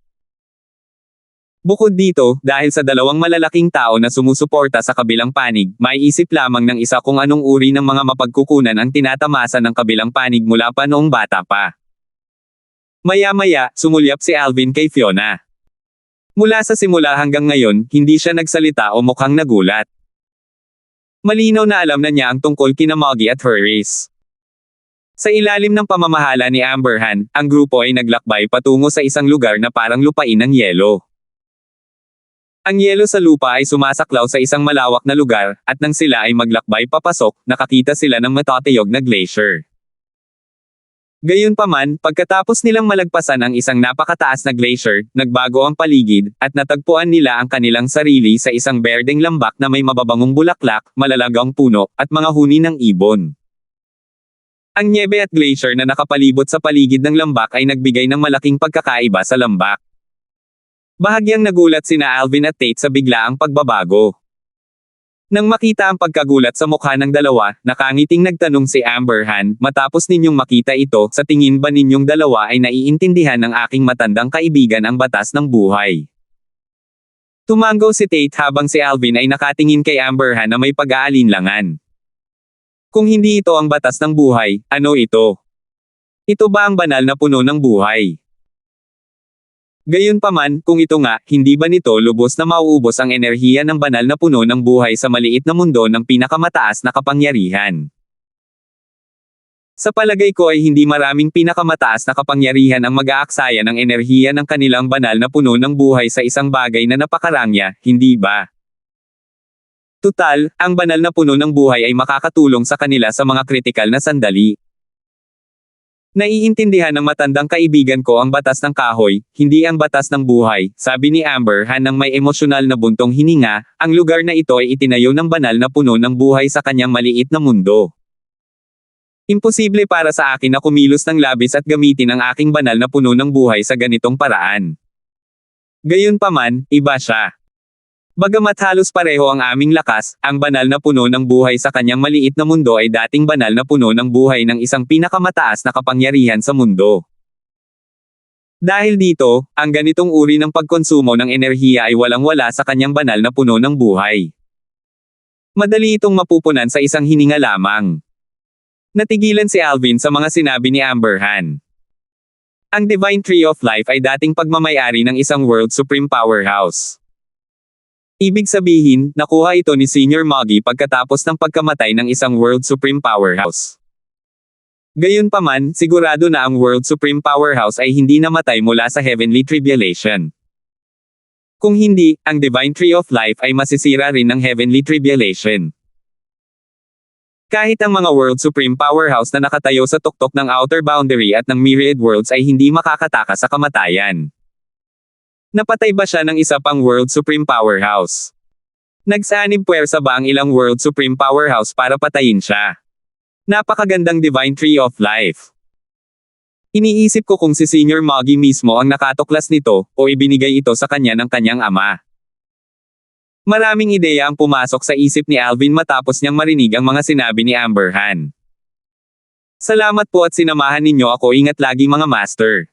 Bukod dito, dahil sa dalawang malalaking tao na sumusuporta sa kabilang panig, may isip lamang ng isa kung anong uri ng mga mapagkukunan ang tinatamasa ng kabilang panig mula pa noong bata pa. Maya-maya, sumulyap si Alvin kay Fiona. Mula sa simula hanggang ngayon, hindi siya nagsalita o mukhang nagulat. Malinaw na alam na niya ang tungkol kina Moggy at Harris. Sa ilalim ng pamamahala ni Amber Han, ang grupo ay naglakbay patungo sa isang lugar na parang lupain ng yelo. Ang yelo sa lupa ay sumasaklaw sa isang malawak na lugar, at nang sila ay maglakbay papasok, nakakita sila ng matatayog na glacier. Gayunpaman, pagkatapos nilang malagpasan ang isang napakataas na glacier, nagbago ang paligid, at natagpuan nila ang kanilang sarili sa isang berdeng lambak na may mababangong bulaklak, malalagang puno, at mga huni ng ibon. Ang nyebe at glacier na nakapalibot sa paligid ng lambak ay nagbigay ng malaking pagkakaiba sa lambak. Bahagyang nagulat sina Alvin at Tate sa biglaang pagbabago. Nang makita ang pagkagulat sa mukha ng dalawa, nakangiting nagtanong si Amber Han, matapos ninyong makita ito, sa tingin ba ninyong dalawa ay naiintindihan ng aking matandang kaibigan ang batas ng buhay? Tumango si Tate habang si Alvin ay nakatingin kay Amber Han na may pag-aalinlangan. Kung hindi ito ang batas ng buhay, ano ito? Ito ba ang banal na puno ng buhay? Gayunpaman, kung ito nga, hindi ba nito lubos na mauubos ang enerhiya ng banal na puno ng buhay sa maliit na mundo ng pinakamataas na kapangyarihan? Sa palagay ko ay hindi maraming pinakamataas na kapangyarihan ang mag-aaksaya ng enerhiya ng kanilang banal na puno ng buhay sa isang bagay na napakarangya, hindi ba? Tutal, ang banal na puno ng buhay ay makakatulong sa kanila sa mga kritikal na sandali. Naiintindihan ng matandang kaibigan ko ang batas ng kahoy, hindi ang batas ng buhay, sabi ni Amber Han nang may emosyonal na buntong hininga, ang lugar na ito ay itinayo ng banal na puno ng buhay sa kanyang maliit na mundo. Imposible para sa akin na kumilos ng labis at gamitin ang aking banal na puno ng buhay sa ganitong paraan. Gayunpaman, iba siya. Bagamat halos pareho ang aming lakas, ang banal na puno ng buhay sa kanyang maliit na mundo ay dating banal na puno ng buhay ng isang pinakamataas na kapangyarihan sa mundo. Dahil dito, ang ganitong uri ng pagkonsumo ng enerhiya ay walang-wala sa kanyang banal na puno ng buhay. Madali itong mapupunan sa isang hininga lamang. Natigilan si Alvin sa mga sinabi ni Amber Han. Ang Divine Tree of Life ay dating pagmamayari ng isang World Supreme Powerhouse. Ibig sabihin, nakuha ito ni Senior Moggy pagkatapos ng pagkamatay ng isang World Supreme Powerhouse. Gayunpaman, sigurado na ang World Supreme Powerhouse ay hindi namatay mula sa Heavenly Tribulation. Kung hindi, ang Divine Tree of Life ay masisira rin ng Heavenly Tribulation. Kahit ang mga World Supreme Powerhouse na nakatayo sa tuktok ng outer boundary at ng myriad worlds ay hindi makakatakas sa kamatayan. Napatay ba siya ng isa pang World Supreme Powerhouse? Nagsanib puwersa ba ang ilang World Supreme Powerhouse para patayin siya? Napakagandang Divine Tree of Life. Iniisip ko kung si Senior Muggy mismo ang nakatuklas nito, o ibinigay ito sa kanya ng kanyang ama. Maraming ideya ang pumasok sa isip ni Alvin matapos niyang marinig ang mga sinabi ni Amber Han. Salamat po at sinamahan ninyo ako, ingat lagi mga master.